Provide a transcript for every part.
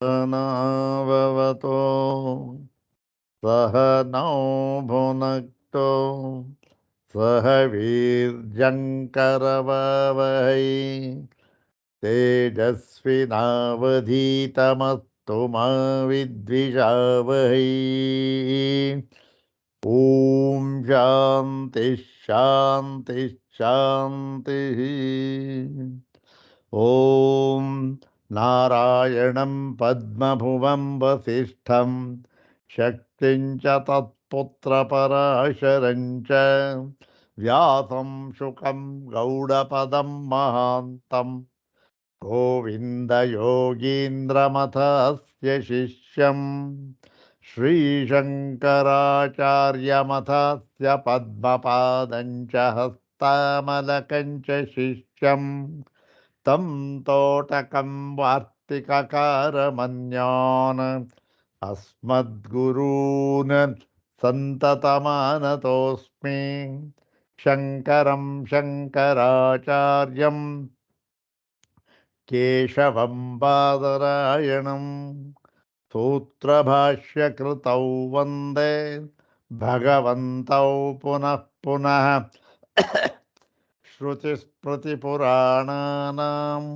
सहनाववतो सहनौ भुनक्तो सह वीर्यङ्करवावहै तेजस्विनावधीतमस्तु मा विद्विषावहै। ॐ शान्ति शान्ति शान्तिः। ॐ नारायणं पद्मभुवं वसिष्ठं शक्तिं च तत्पुत्रपराशरं च व्यासं शुकं गौडपदं महान्तं गोविन्दयोगीन्द्रमथस्य शिष्यं श्रीशङ्कराचार्यमथस्य पद्मपादं च हस्तामलकं च शिष्यं तं तोटकं वार्तिककारमन्यान् अस्मद्गुरून् सन्ततमानतोऽस्मि। शङ्करं शङ्कराचार्यं केशवं बादरायणं सूत्रभाष्यकृतौ वन्दे भगवन्तौ पुनः पुनः। श्रुतिस्मृतिपुराणानाम्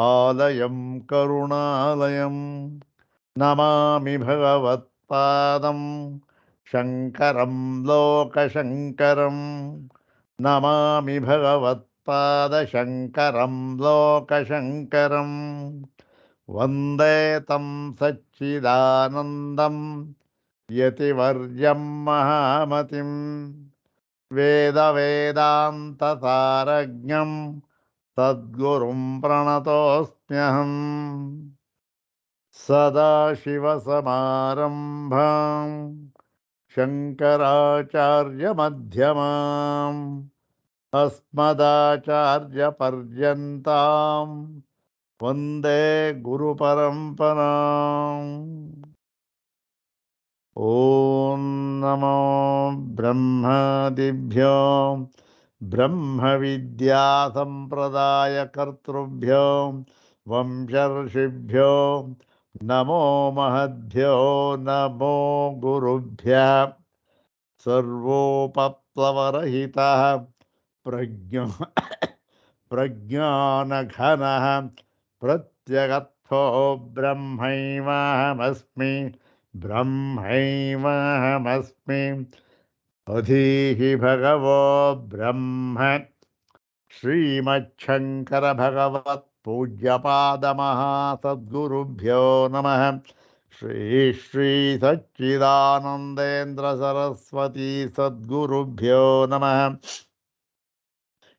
आलयं करुणालयं नमामि भगवत्पादं शङ्करं लोकशङ्करं नमामि भगवत्पादशङ्करं लोकशङ्करं वन्दे तं सच्चिदानन्दं यतिवर्यं महामतिं वेदवेदान्तसारज्ञं सद्गुरुं प्रणतोऽस्म्यहम्। सदाशिवसमारम्भां शङ्कराचार्यमध्यमाम् अस्मदाचार्यपर्यन्तां वन्दे गुरुपरम्पराम्। ॐ नमो ब्रह्मादिभ्यो ब्रह्मविद्यासम्प्रदायकर्तृभ्यो वंशर्षिभ्यो नमो महद्भ्यो नमो गुरुभ्यः। सर्वोपप्लवरहितः प्रज्ञानघनः प्रत्यगर्थो ब्रह्मैवाहमस्मि ब्रह्मैवाहमस्मि। अधीहि भगवो ब्रह्म श्रीमच्छङ्करभगवत्पूज्यपादमहासद्गुरुभ्यो नमः। श्री श्री सच्चिदानन्देन्द्र सरस्वती सद्गुरुभ्यो नमः।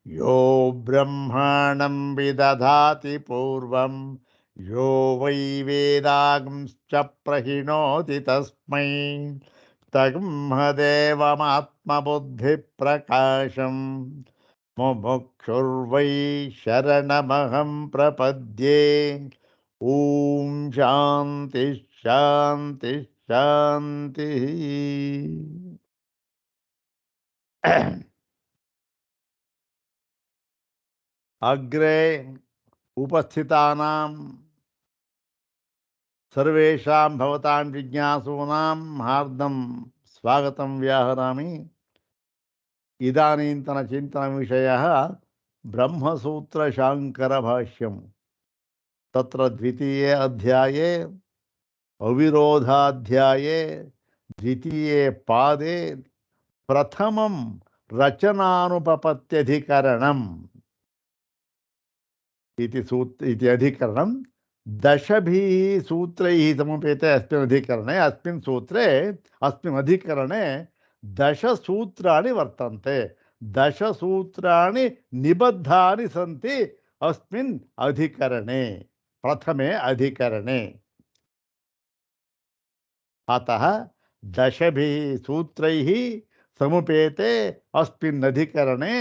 यो ब्रह्माणं विदधाति पूर्वं यो वै वेदांश्च प्रहिणोति तस्मै तन्मदेवमात्मबुद्धिप्रकाशम् मुमुक्षुर्वै शरणमहं प्रपद्ये। ॐ शान्ति शान्ति शान्तिः। अग्रे उपस्थितानां सर्वेषां भवतां जिज्ञासूनां हार्दं स्वागतं व्याहरामि। इदानीन्तन चिन्तनविषयः ब्रह्मसूत्रशाङ्करभाष्यं। तत्र द्वितीये अध्याये अविरोधाध्याये द्वितीये पादे प्रथमं रचनानुपपत्त्यधिकरणम् इति अधिकरणं दशभिः सूत्रैः समुपेते। अस्मिन् अधिकरणे अस्मिन् सूत्रे अस्मिन् अधिकरणे दशसूत्राणि वर्तन्ते। दशसूत्राणि निबद्धानि सन्ति अस्मिन् अधिकरणे, प्रथमे अधिकरणे। अतः दशभिः सूत्रैः समुपेते अस्मिन् अधिकरणे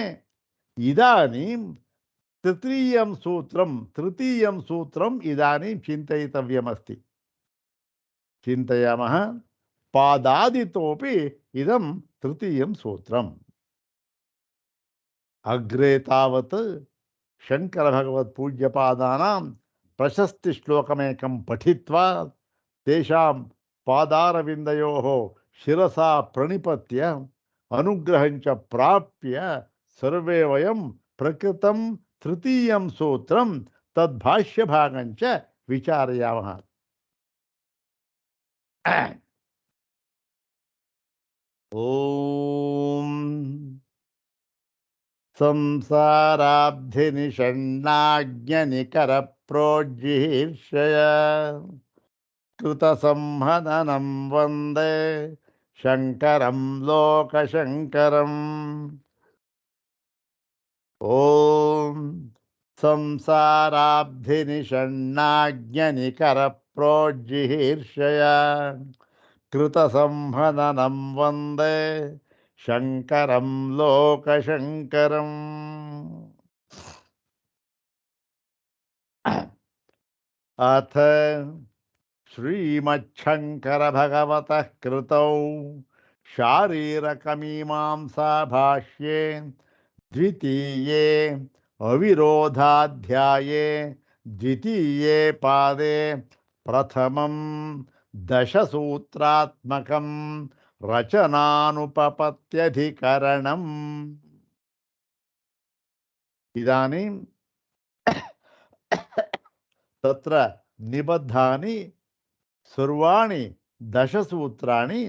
इदानीं तृतीयं सूत्रम् इदानीं चिन्तयितव्यमस्ति। चिन्तयामः। पादादितोपि इदं तृतीयं सूत्रम्। अग्रे तावत् शङ्करभगवत्पूज्यपादानां प्रशस्तिश्लोकमेकं पठित्वा तेषां पादारविन्दयोः शिरसा प्रणिपत्य अनुग्रहं च प्राप्य सर्वे वयं प्रकृतं तृतीयं सूत्रं तद्भाष्यभागं च विचारयामः। ॐ संसाराब्धिनिषण्णाग्निकरप्रोज्जिहीर्षय कृतसंहननं वन्दे शङ्करं लोकशङ्करम्। ॐ संसाराब्धिनिषण्णाग्निकरप्रोज्जिहीर्षय कृतसंहननं वन्दे शङ्करं लोकशङ्करम्। अथ श्रीमच्छङ्करभगवतः कृतौ शारीरकमीमांसाभाष्ये द्वितीये अविरोधाध्याये द्वितीये पादे प्रथमं दशसूत्रात्मकं रचनानुपपत्त्यधिकरणम्। इदानीं तत्र निबद्धानि सर्वाणि दशसूत्राणि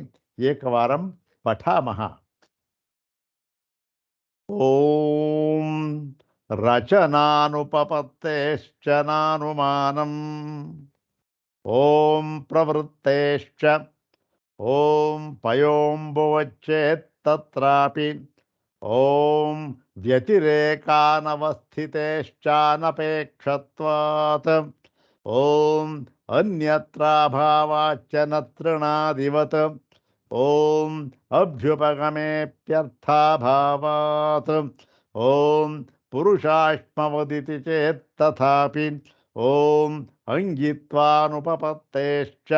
एकवारं पठामः। ॐ रचनानुपपत्तेश्च नानुमानम् ॐ प्रवृत्तेश्च ॐ पयोम्बुवच्चेत्तत्रापि ॐ व्यतिरेकानवस्थितेश्चानपेक्षत्वात् ॐ अन्यत्राभावाच्च न तृणादिवत् ॐ अभ्युपगमेऽप्यर्थाभावात् ॐ पुरुषाश्मवदिति चेत्तथापि ॐ अङ्गित्वानुपपत्तेश्च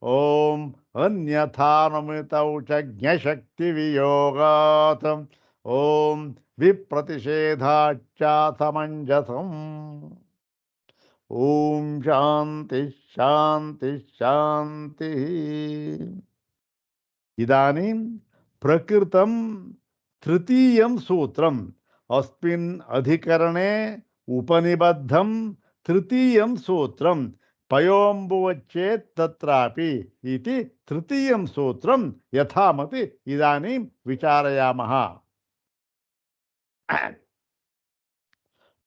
ॐ अन्यथानुमितौ च ज्ञशक्तिवियोगात् ॐ विप्रतिषेधाच्चाथमञ्जसम्। ॐ शान्ति शान्ति शान्तिः। इदानीं प्रकृतं तृतीयं सूत्रम् अस्मिन् अधिकरणे उपनिबद्धं तृतीयं सूत्रं पयोम्बुवच्चेत् तत्रापि इति तृतीयं सूत्रं यथामति इदानीं विचारयामः।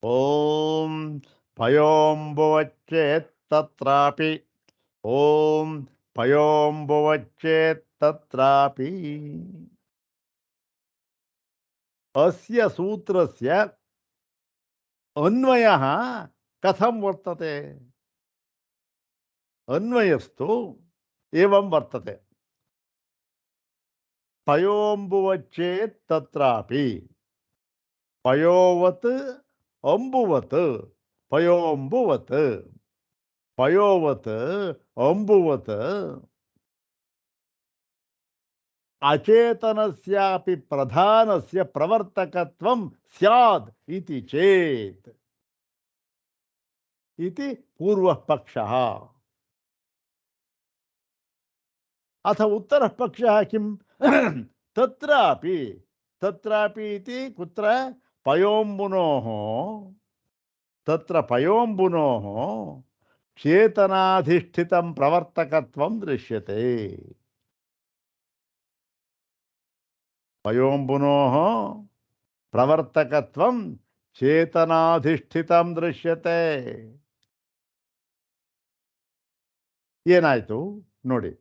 ॐ पयोम्बुवच्चेत् तत्रापि ॐ पयोम्बुवच्चेत् तत्रापि। अस्य सूत्रस्य अन्वयः कथं वर्तते? अन्वयस्तु एवं वर्तते। पयोम्बुवच्चेत् तत्रापि पयोवत् अम्बुवत् पयोम्बुवत् पयोवत् अम्बुवत् अचेतनस्यापि प्रधानस्य प्रवर्तकत्वं स्यात् इति चेत् इति पूर्वः पक्षः। अथ उत्तरः पक्षः किं? तत्रापि तत्रापि इति कुत्र? पयोम्बुनोः तत्र पयोम्बुनोः चेतनाधिष्ठितं प्रवर्तकत्वं दृश्यते। पयोम्बुनोः प्रवर्तकत्वं चेतनाधिष्ठितं दृश्यते। ಏನಾಯಿತು ನೋಡಿ,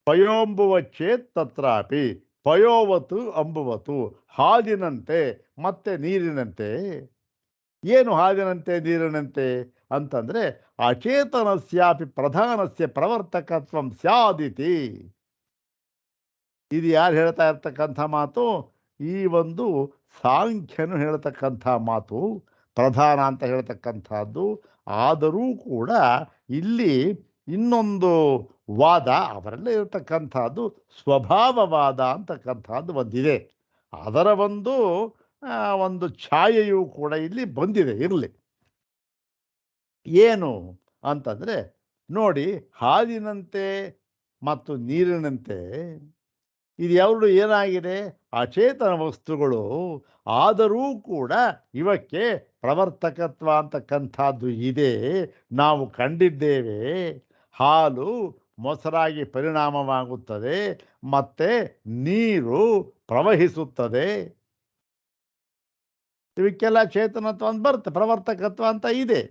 ಪಯೋಂಬುವಚ್ಚೇತ್ ತತ್ರಾಪಿ ಪಯೋವತು ಅಂಬುವತು ಹಾಲಿನಂತೆ ಮತ್ತೆ ನೀರಿನಂತೆ. ಏನು ಹಾಲಿನಂತೆ ನೀರಿನಂತೆ ಅಂತಂದ್ರೆ ಅಚೇತನಸ್ಯಾಪಿ ಪ್ರಧಾನಸ್ಯ ಪ್ರವರ್ತಕತ್ವಂ ಸ್ಯಾದಿತಿ. ಇದು ಯಾರು ಹೇಳ್ತಾ ಇರ್ತಕ್ಕಂಥ ಮಾತು? ಈ ಒಂದು ಸಾಂಖ್ಯನು ಹೇಳ್ತಕ್ಕಂಥ ಮಾತು, ಪ್ರಧಾನ ಅಂತ ಹೇಳ್ತಕ್ಕಂಥದ್ದು. ಆದರೂ ಕೂಡ ಇಲ್ಲಿ ಇನ್ನೊಂದು ವಾದ ಅವರಲ್ಲೇ ಇರತಕ್ಕಂಥದ್ದು ಸ್ವಭಾವವಾದ ಅಂತಕ್ಕಂಥದ್ದು ಒಂದಿದೆ. ಅದರ ಒಂದು ಛಾಯೆಯೂ ಕೂಡ ಇಲ್ಲಿ ಬಂದಿದೆ. ಇರಲಿ, ಏನು ಅಂತಂದರೆ ನೋಡಿ, ಹಾಲಿನಂತೆ ಮತ್ತು ನೀರಿನಂತೆ ಇದು ಎರಡು ಏನಾಗಿದೆ, ಅಚೇತನ ವಸ್ತುಗಳು. ಆದರೂ ಕೂಡ ಇವಕ್ಕೆ ಪ್ರವರ್ತಕತ್ವ ಅಂತಕ್ಕಂಥದ್ದು ಇದೆ, ನಾವು ಕಂಡಿದ್ದೇವೆ. ಹಾಲು ಮೊಸರಾಗಿ ಪರಿಣಾಮವಾಗುತ್ತದೆ, ಮತ್ತೆ ನೀರು ಪ್ರವಹಿಸುತ್ತದೆ. ಇವಕ್ಕೆಲ್ಲ ಚೇತನತ್ವ ಅಂತ ಬರುತ್ತೆ, ಪ್ರವರ್ತಕತ್ವ ಅಂತ ಇದೆ.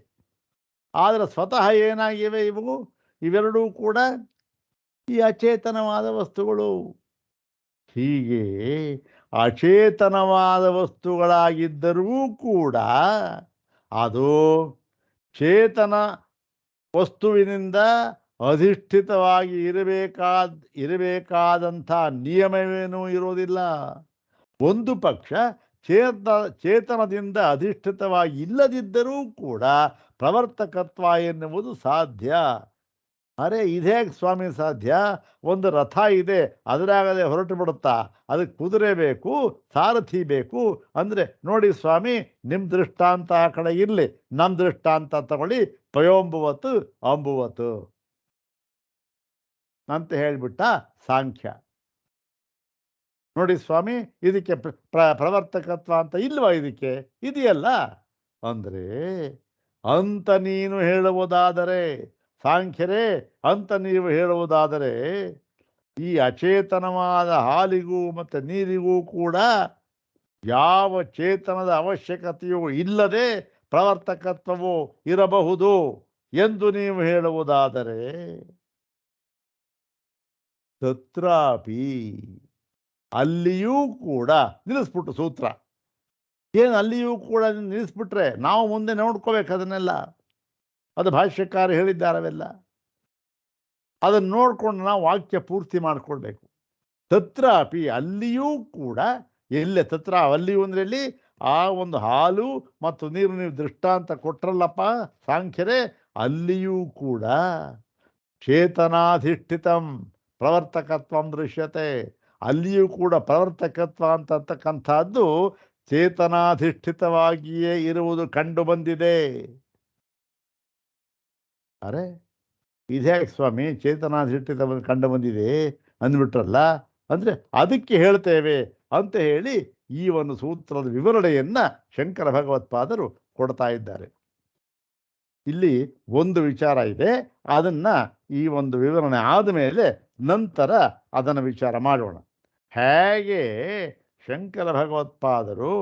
ಆದರೆ ಸ್ವತಃ ಏನಾಗಿವೆ ಇವು? ಇವೆರಡೂ ಕೂಡ ಈ ಅಚೇತನವಾದ ವಸ್ತುಗಳು. ಹೀಗೆ ಅಚೇತನವಾದ ವಸ್ತುಗಳಾಗಿದ್ದರೂ ಕೂಡ ಅದು ಚೇತನ ವಸ್ತುವಿನಿಂದ ಅಧಿಷ್ಠಿತವಾಗಿ ಇರಬೇಕಾದಂಥ ನಿಯಮವೇನೂ ಇರೋದಿಲ್ಲ. ಒಂದು ಪಕ್ಷ ಚೇತನದಿಂದ ಅಧಿಷ್ಠಿತವಾಗಿ ಇಲ್ಲದಿದ್ದರೂ ಕೂಡ ಪ್ರವರ್ತಕತ್ವ ಎನ್ನುವುದು ಸಾಧ್ಯ. ಅರೆ, ಇದೇಗೆ ಸ್ವಾಮಿ ಸಾಧ್ಯ? ಒಂದು ರಥ ಇದೆ, ಅದರಾಗದೆ ಹೊರಟು ಬಿಡುತ್ತಾ? ಅದಕ್ಕೆ ಕುದುರೆ ಬೇಕು, ಸಾರಥಿ ಬೇಕು. ಅಂದರೆ ನೋಡಿ ಸ್ವಾಮಿ, ನಿಮ್ಮ ದೃಷ್ಟಾಂತ ಆ ಕಡೆ ಇರಲಿ, ನಮ್ಮ ದೃಷ್ಟಾಂತ ತಗೊಳ್ಳಿ, ಪಯೋಂಬುವತ್ತು ಅಂಬುವತ್ತು ಅಂತ ಹೇಳಿಬಿಟ್ಟ ಸಾಂಖ್ಯ. ನೋಡಿ ಸ್ವಾಮಿ, ಇದಕ್ಕೆ ಪ್ರವರ್ತಕತ್ವ ಅಂತ ಇಲ್ವಾ? ಇದಕ್ಕೆ ಇದೆಯಲ್ಲ. ಅಂದರೆ ಅಂತ ನೀನು ಹೇಳುವುದಾದರೆ, ಸಾಂಖ್ಯರೇ, ಅಂತ ನೀವು ಹೇಳುವುದಾದರೆ, ಈ ಅಚೇತನವಾದ ಹಾಲಿಗೂ ಮತ್ತು ನೀರಿಗೂ ಕೂಡ ಯಾವ ಚೇತನದ ಅವಶ್ಯಕತೆಯೂ ಇಲ್ಲದೆ ಪ್ರವರ್ತಕತ್ವವು ಇರಬಹುದು ಎಂದು ನೀವು ಹೇಳುವುದಾದರೆ, ತತ್ರಾಪಿ, ಅಲ್ಲಿಯೂ ಕೂಡ ನಿಲ್ಲಿಸ್ಬಿಟ್ಟು ಸೂತ್ರ ಏನು, ಅಲ್ಲಿಯೂ ಕೂಡ ನಿಲ್ಲಿಸ್ಬಿಟ್ರೆ ನಾವು ಮುಂದೆ ನೋಡ್ಕೋಬೇಕು ಅದನ್ನೆಲ್ಲ. ಅದು ಭಾಷ್ಯಕಾರ ಹೇಳಿದ್ದಾರೆ ಅವೆಲ್ಲ. ಅದನ್ನು ನೋಡ್ಕೊಂಡು ನಾವು ವಾಕ್ಯ ಪೂರ್ತಿ ಮಾಡಿಕೊಳ್ಬೇಕು. ತತ್ರಾಪಿ, ಅಲ್ಲಿಯೂ ಕೂಡ, ಎಲ್ಲೇ ತತ್ರ ಅಲ್ಲಿಯೂ ಅಂದ್ರೆ ಎಲ್ಲಿ? ಆ ಒಂದು ಹಾಲು ಮತ್ತು ನೀರು ನೀವು ದೃಷ್ಟಾಂತ ಕೊಟ್ರಲ್ಲಪ್ಪ ಸಾಂಖ್ಯರೇ, ಅಲ್ಲಿಯೂ ಕೂಡ ಚೇತನಾಧಿಷ್ಠಿತಂ ಪ್ರವರ್ತಕತ್ವಂ ದೃಶ್ಯತೆ. ಅಲ್ಲಿಯೂ ಕೂಡ ಪ್ರವರ್ತಕತ್ವ ಅಂತಕ್ಕಂಥದ್ದು ಚೇತನಾಧಿಷ್ಠಿತವಾಗಿಯೇ ಇರುವುದು ಕಂಡು ಬಂದಿದೆ. ಅರೆ, ಇದ್ಯಾಕೆ ಸ್ವಾಮಿ ಚೇತನಾಧಿಷ್ಠಿತ ಕಂಡು ಬಂದಿದೆ ಅಂದ್ಬಿಟ್ರಲ್ಲ? ಅಂದರೆ ಅದಕ್ಕೆ ಹೇಳ್ತೇವೆ ಅಂತ ಹೇಳಿ ಈ ಒಂದು ಸೂತ್ರದ ವಿವರಣೆಯನ್ನು ಶಂಕರ ಭಗವತ್ಪಾದರು ಕೊಡ್ತಾ ಇದ್ದಾರೆ. ಇಲ್ಲಿ ಒಂದು ವಿಚಾರ ಇದೆ, ಅದನ್ನು ಈ ಒಂದು ವಿವರಣೆ ಆದಮೇಲೆ ನಂತರ ಅದನ್ನು ವಿಚಾರ ಮಾಡೋಣ. ಹೇಗೆ ಶಂಕರ ಭಗವತ್ಪಾದರು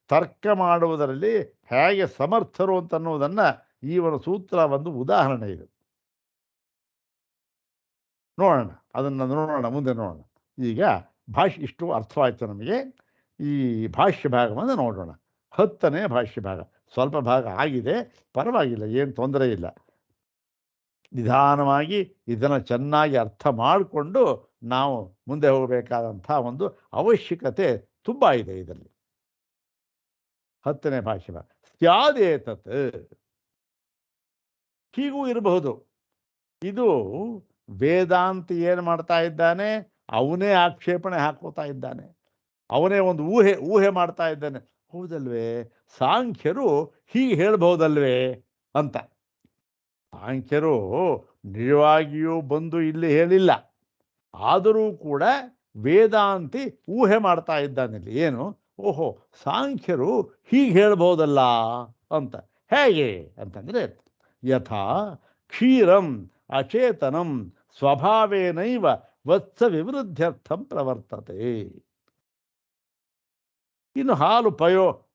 ತರ್ಕ ಮಾಡುವುದರಲ್ಲಿ ಹೇಗೆ ಸಮರ್ಥರು ಅಂತನ್ನುವುದನ್ನು ಈ ಒಂದು ಸೂತ್ರ ಒಂದು ಉದಾಹರಣೆ ಇದೆ. ನೋಡೋಣ, ಅದನ್ನು ನೋಡೋಣ, ಮುಂದೆ ನೋಡೋಣ. ಈಗ ಭಾಷ್ಯ ಇಷ್ಟು ಅರ್ಥವಾಯಿತು ನಮಗೆ. ಈ ಭಾಷ್ಯ ಭಾಗವನ್ನು ನೋಡೋಣ. 10ನೇ ಭಾಷ್ಯ ಭಾಗ. ಸ್ವಲ್ಪ ಭಾಗ ಆಗಿದೆ, ಪರವಾಗಿಲ್ಲ, ಏನು ತೊಂದರೆ ಇಲ್ಲ. ನಿಧಾನವಾಗಿ ಇದನ್ನು ಚೆನ್ನಾಗಿ ಅರ್ಥ ಮಾಡಿಕೊಂಡು ನಾವು ಮುಂದೆ ಹೋಗಬೇಕಾದಂಥ ಒಂದು ಅವಶ್ಯಕತೆ ತುಂಬ ಇದೆ ಇದರಲ್ಲಿ. 10ನೇ ಭಾಷ್ಯ ಭಾಗ. ಸ್ಯಾದೇತತ್, ಹೀಗೂ ಇರಬಹುದು. ಇದು ವೇದಾಂತಿ ಏನು ಮಾಡ್ತಾ ಇದ್ದಾನೆ, ಅವನೇ ಆಕ್ಷೇಪಣೆ ಹಾಕೋತಾ ಇದ್ದಾನೆ, ಅವನೇ ಒಂದು ಊಹೆ ಮಾಡ್ತಾ ಇದ್ದಾನೆ. ಹೌದಲ್ವೇ, ಸಾಂಖ್ಯರು ಹೀಗೆ ಹೇಳ್ಬಹುದಲ್ವೇ ಅಂತ. ಸಾಂಖ್ಯರು ನಿಜವಾಗಿಯೂ ಬಂದು ಇಲ್ಲಿ ಹೇಳಿಲ್ಲ, ಆದರೂ ಕೂಡ ವೇದಾಂತಿ ಊಹೆ ಮಾಡ್ತಾ ಇದ್ದಾನೆ. ಏನು? ಓಹೋ, ಸಾಂಖ್ಯರು ಹೀಗೆ ಹೇಳ್ಬಹುದಲ್ಲ ಅಂತ. ಹೇಗೆ ಅಂತಂದರೆ, ಯಥಾ ಕ್ಷೀರಂ ಅಚೇತನಂ ಸ್ವಭಾವೇನೈವ ವತ್ಸ ವಿವೃದ್ಧ್ಯರ್ಥಂ ಪ್ರವರ್ತತೆ. ಇನ್ನು ಹಾಲು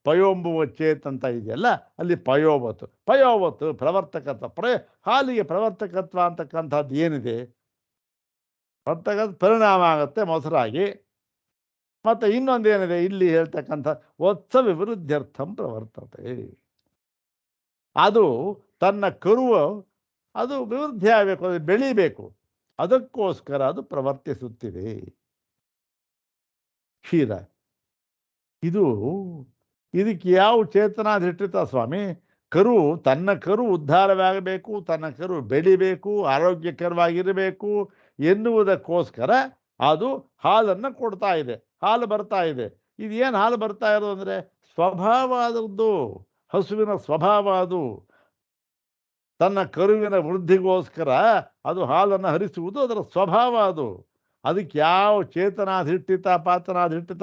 ಪಯೋಂಬುವ ಚೇತ್ ಅಂತ ಇದೆಯಲ್ಲ, ಅಲ್ಲಿ ಪಯೋವತ್ತು ಪ್ರವರ್ತಕತ್ವ. ಹಾಲಿಗೆ ಪ್ರವರ್ತಕತ್ವ ಅಂತಕ್ಕಂಥದ್ದು ಏನಿದೆ? ಪರಿಣಾಮ ಆಗುತ್ತೆ ಮೊಸರಾಗಿ. ಮತ್ತು ಇನ್ನೊಂದೇನಿದೆ ಇಲ್ಲಿ ಹೇಳ್ತಕ್ಕಂಥ ವತ್ಸ ವಿವೃದ್ಧ್ಯರ್ಥಂ ಪ್ರವರ್ತತೆ. ಅದು ತನ್ನ ಕರುವು ಅದು ವಿವೃದ್ಧಿ ಆಗಬೇಕು, ಅದು ಬೆಳಿಬೇಕು, ಅದಕ್ಕೋಸ್ಕರ ಅದು ಪ್ರವರ್ತಿಸುತ್ತಿದೆ. ಕ್ಷೀರ ಇದಕ್ಕೆ ಯಾವ ಚೇತನಾಧಿಷ್ಠಿತ ಸ್ವಾಮಿ? ತನ್ನ ಕರು ಉದ್ಧಾರವಾಗಬೇಕು, ತನ್ನ ಕರು ಬೆಳಿಬೇಕು, ಆರೋಗ್ಯಕರವಾಗಿರಬೇಕು ಎನ್ನುವುದಕ್ಕೋಸ್ಕರ ಅದು ಹಾಲನ್ನು ಕೊಡ್ತಾ ಇದೆ, ಹಾಲು ಬರ್ತಾ ಇದೆ. ಇದೇನು ಹಾಲು ಬರ್ತಾ ಇರೋದು ಅಂದರೆ ಸ್ವಭಾವ ಆದದ್ದು, ಹಸುವಿನ ಸ್ವಭಾವ ಅದು. ತನ್ನ ಕರುವಿನ ವೃದ್ಧಿಗೋಸ್ಕರ ಅದು ಹಾಲನ್ನು ಹರಿಸುವುದು ಅದರ ಸ್ವಭಾವ. ಅದಕ್ಕೆ ಯಾವ ಚೇತನಾಧಿಷ್ಠಿತ ಪಾತನಾಧಿಷ್ಠಿತ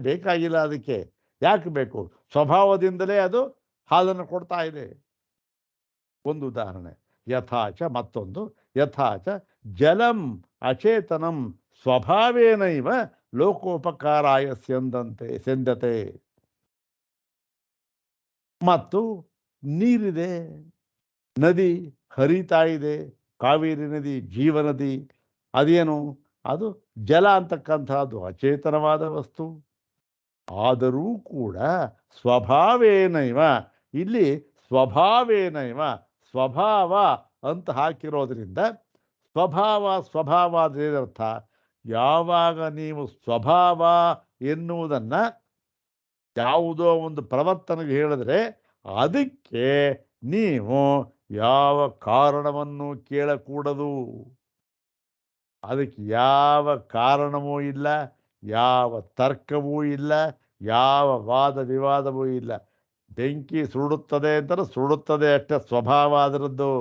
ಬೇಕಾಗಿಲ್ಲ. ಅದಕ್ಕೆ ಯಾಕೆ ಬೇಕು? ಸ್ವಭಾವದಿಂದಲೇ ಅದು ಹಾಲನ್ನು ಕೊಡ್ತಾ ಇದೆ. ಒಂದು ಉದಾಹರಣೆ. ಯಥಾಚ ಮತ್ತೊಂದು, ಯಥಾಚ ಜಲಂ ಅಚೇತನಂ ಸ್ವಭಾವೇನೈವ ಲೋಕೋಪಕಾರಾಯ ಸೆಂದತೆ. ಮತ್ತು ನೀರಿದೆ, ನದಿ ಹರಿತಾ ಇದೆ, ಕಾವೇರಿ ನದಿ ಜೀವನದಿ. ಅದೇನು? ಅದು ಜಲ ಅಂತಕ್ಕಂಥದ್ದು ಅಚೇತನವಾದ ವಸ್ತು. ಆದರೂ ಕೂಡ ಸ್ವಭಾವೇನೈವ, ಇಲ್ಲಿ ಸ್ವಭಾವೇನೈವ ಸ್ವಭಾವ ಅಂತ ಹಾಕಿರೋದ್ರಿಂದ ಸ್ವಭಾವ ಅದೇನರ್ಥ? ಯಾವಾಗ ನೀವು ಸ್ವಭಾವ ಎನ್ನುವುದನ್ನು ಯಾವುದೋ ಒಂದು ಪ್ರವರ್ತನೆಗೆ ಹೇಳಿದ್ರೆ ಅದಕ್ಕೆ ನೀವು ಯಾವ ಕಾರಣವನ್ನು ಕೇಳಕೂಡದು. ಅದಕ್ಕೆ ಯಾವ ಕಾರಣವೂ ಇಲ್ಲ, ಯಾವ ತರ್ಕವೂ ಇಲ್ಲ, ಯಾವ ವಾದ ವಿವಾದವೂ ಇಲ್ಲ. ಬೆಂಕಿ ಸುಡುತ್ತದೆ ಅಂತಾರೆ, ಸುಡುತ್ತದೆ ಅಷ್ಟೇ, ಸ್ವಭಾವ ಅದರದ್ದು.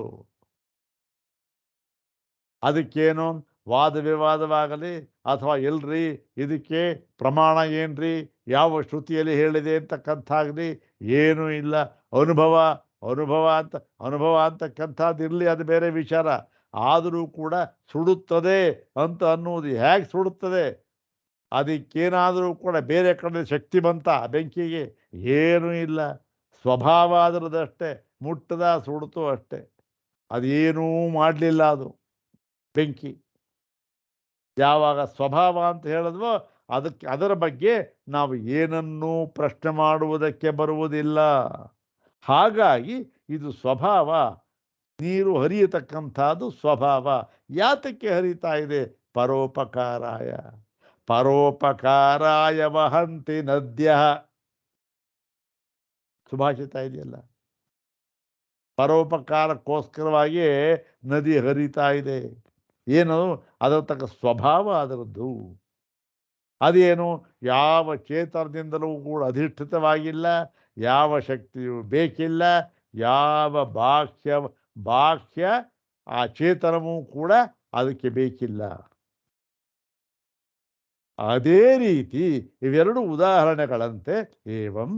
ಅದಕ್ಕೇನು ವಾದ ವಿವಾದವಾಗಲಿ ಅಥವಾ ಇಲ್ರಿ ಇದಕ್ಕೆ ಪ್ರಮಾಣ ಏನ್ರಿ, ಯಾವ ಶ್ರುತಿಯಲ್ಲಿ ಹೇಳಿದೆ ಅಂತಕ್ಕಂಥಾಗಲಿ ಏನೂ ಇಲ್ಲ. ಅನುಭವ ಅಂತಕ್ಕಂಥದ್ದು ಇರಲಿ, ಅದು ಬೇರೆ ವಿಚಾರ. ಆದರೂ ಕೂಡ ಸುಡುತ್ತದೆ ಅಂತ ಅನ್ನುವುದು ಹೇಗೆ ಸುಡುತ್ತದೆ? ಅದಕ್ಕೇನಾದರೂ ಕೂಡ ಬೇರೆ ಕಡೆ ಶಕ್ತಿ ಬಂತ ಬೆಂಕಿಗೆ? ಏನೂ ಇಲ್ಲ. ಸ್ವಭಾವ ಅದರದಷ್ಟೇ, ಮುಟ್ಟದ ಸುಡ್ತು ಅಷ್ಟೇ. ಅದೇನೂ ಮಾಡಲಿಲ್ಲ ಅದು ಬೆಂಕಿ. ಯಾವಾಗ ಸ್ವಭಾವ ಅಂತ ಹೇಳಿದ್ವೋ ಅದರ ಬಗ್ಗೆ ನಾವು ಏನನ್ನೂ ಪ್ರಶ್ನೆ ಮಾಡುವುದಕ್ಕೆ ಬರುವುದಿಲ್ಲ. ಹಾಗಾಗಿ ಇದು ಸ್ವಭಾವ. ನೀರು ಹರಿಯತಕ್ಕಂಥದ್ದು ಸ್ವಭಾವ. ಯಾತಕ್ಕೆ ಹರಿತಾ ಇದೆ? ಪರೋಪಕಾರಾಯ ವಹಂತಿ ನದ್ಯ. ಸುಭಾಷಿತ ಇದೆಯಲ್ಲ, ಪರೋಪಕಾರಕ್ಕೋಸ್ಕರವಾಗಿ ನದಿ ಹರಿತಾ ಇದೆ. ಏನು? ಅದರ ತಕ್ಕ ಸ್ವಭಾವ ಅದರದ್ದು. ಅದೇನು? ಯಾವ ಚೇತನದಿಂದಲೂ ಕೂಡ ಅಧಿಷ್ಠಿತವಾಗಿಲ್ಲ, ಯಾವ ಶಕ್ತಿಯೂ ಬೇಕಿಲ್ಲ, ಯಾವ ಬಾಹ್ಯ ಆ ಚೇತನವೂ ಕೂಡ ಅದಕ್ಕೆ ಬೇಕಿಲ್ಲ. ಅದೇ ರೀತಿ ಇವೆರಡು ಉದಾಹರಣೆಗಳಂತೆ ಏವಂ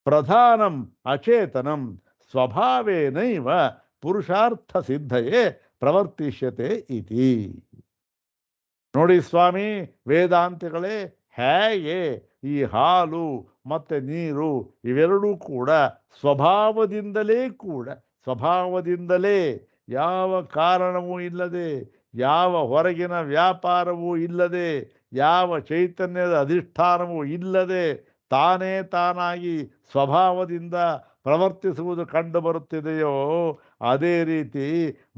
ಪ್ರಧಾನಂ ಅಚೇತನಂ ಸ್ವಭಾವೇನೈವ ಪುರುಷಾರ್ಥ ಸಿದ್ಧಯೇ ಪ್ರವರ್ತಿಷ್ಯತೆ ಇತಿ. ನೋಡಿ ಸ್ವಾಮಿ, ವೇದಾಂತಿಗಳೇ, ಹೇಗೆ ಈ ಹಾಲು ಮತ್ತು ನೀರು ಇವೆರಡೂ ಕೂಡ ಸ್ವಭಾವದಿಂದಲೇ ಯಾವ ಕಾರಣವೂ ಇಲ್ಲದೆ, ಯಾವ ಹೊರಗಿನ ವ್ಯಾಪಾರವೂ ಇಲ್ಲದೆ, ಯಾವ ಚೈತನ್ಯದ ಅಧಿಷ್ಠಾನವೂ ಇಲ್ಲದೆ ತಾನೇ ತಾನಾಗಿ ಸ್ವಭಾವದಿಂದ ಪ್ರವರ್ತಿಸುವುದು ಕಂಡು ಬರುತ್ತಿದೆಯೋ, ಅದೇ ರೀತಿ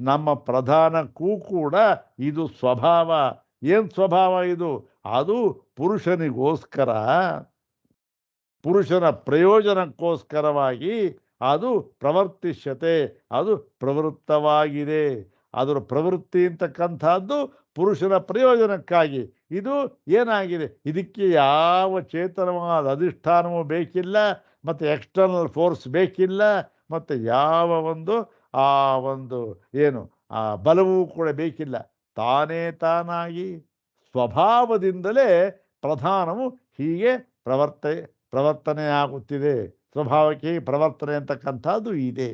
ನಮ್ಮ ಪ್ರಧಾನಕ್ಕೂ ಕೂಡ ಇದು ಸ್ವಭಾವ. ಏನು ಸ್ವಭಾವ ಇದು? ಅದು ಪುರುಷನಿಗೋಸ್ಕರ, ಪುರುಷನ ಪ್ರಯೋಜನಕ್ಕೋಸ್ಕರವಾಗಿ ಅದು ಪ್ರವರ್ತಿಷ್ಯತೆ, ಅದು ಪ್ರವೃತ್ತವಾಗಿದೆ. ಅದರ ಪ್ರವೃತ್ತಿ ಅಂತಕ್ಕಂಥದ್ದು ಪುರುಷನ ಪ್ರಯೋಜನಕ್ಕಾಗಿ. ಇದು ಏನಾಗಿದೆ? ಇದಕ್ಕೆ ಯಾವ ಚೇತನವಾದ ಅಧಿಷ್ಠಾನವೂ ಬೇಕಿಲ್ಲ, ಮತ್ತು ಎಕ್ಸ್ಟರ್ನಲ್ ಫೋರ್ಸ್ ಬೇಕಿಲ್ಲ, ಮತ್ತು ಯಾವ ಒಂದು ಏನು ಬಲವೂ ಕೂಡ ಬೇಕಿಲ್ಲ. ತಾನೇ ತಾನಾಗಿ ಸ್ವಭಾವದಿಂದಲೇ ಪ್ರಧಾನವು ಹೀಗೆ ಪ್ರವರ್ತನೆಯಾಗುತ್ತಿದೆ. ಸ್ವಭಾವಕ್ಕೆ ಪ್ರವರ್ತನೆ ಅಂತಕ್ಕಂಥದ್ದು ಇದೆ.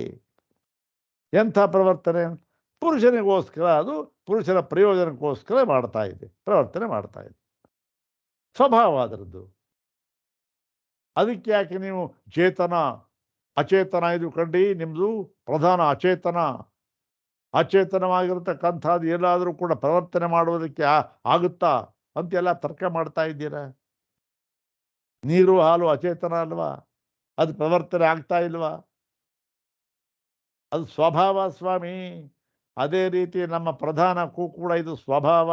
ಎಂಥ ಪ್ರವರ್ತನೆ? ಪುರುಷನಿಗೋಸ್ಕರ, ಅದು ಪುರುಷನ ಪ್ರಯೋಜನಕ್ಕೋಸ್ಕರ ಪ್ರವರ್ತನೆ ಮಾಡ್ತಾ ಇದೆ. ಸ್ವಭಾವ ಅದರದ್ದು. ಅದಕ್ಕೆ ಯಾಕೆ ನೀವು ಚೇತನ ಅಚೇತನ ಇದು ಕಂಡು ನಿಮ್ಮದು ಪ್ರಧಾನ ಅಚೇತನವಾಗಿರತಕ್ಕಂಥದ್ದು ಎಲ್ಲಾದರೂ ಕೂಡ ಪ್ರವರ್ತನೆ ಮಾಡುವುದಕ್ಕೆ ಆಗುತ್ತಾ ಅಂತೆಲ್ಲ ತರ್ಕ ಮಾಡ್ತಾ ಇದ್ದೀರಾ? ನೀರು ಹಾಲು ಅಚೇತನ ಅಲ್ವಾ? ಅದು ಪ್ರವರ್ತನೆ ಆಗ್ತಾ ಇಲ್ವಾ? ಅದು ಸ್ವಭಾವ ಸ್ವಾಮಿ. ಅದೇ ರೀತಿ ನಮ್ಮ ಪ್ರಧಾನಕ್ಕೂ ಕೂಡ ಇದು ಸ್ವಭಾವ.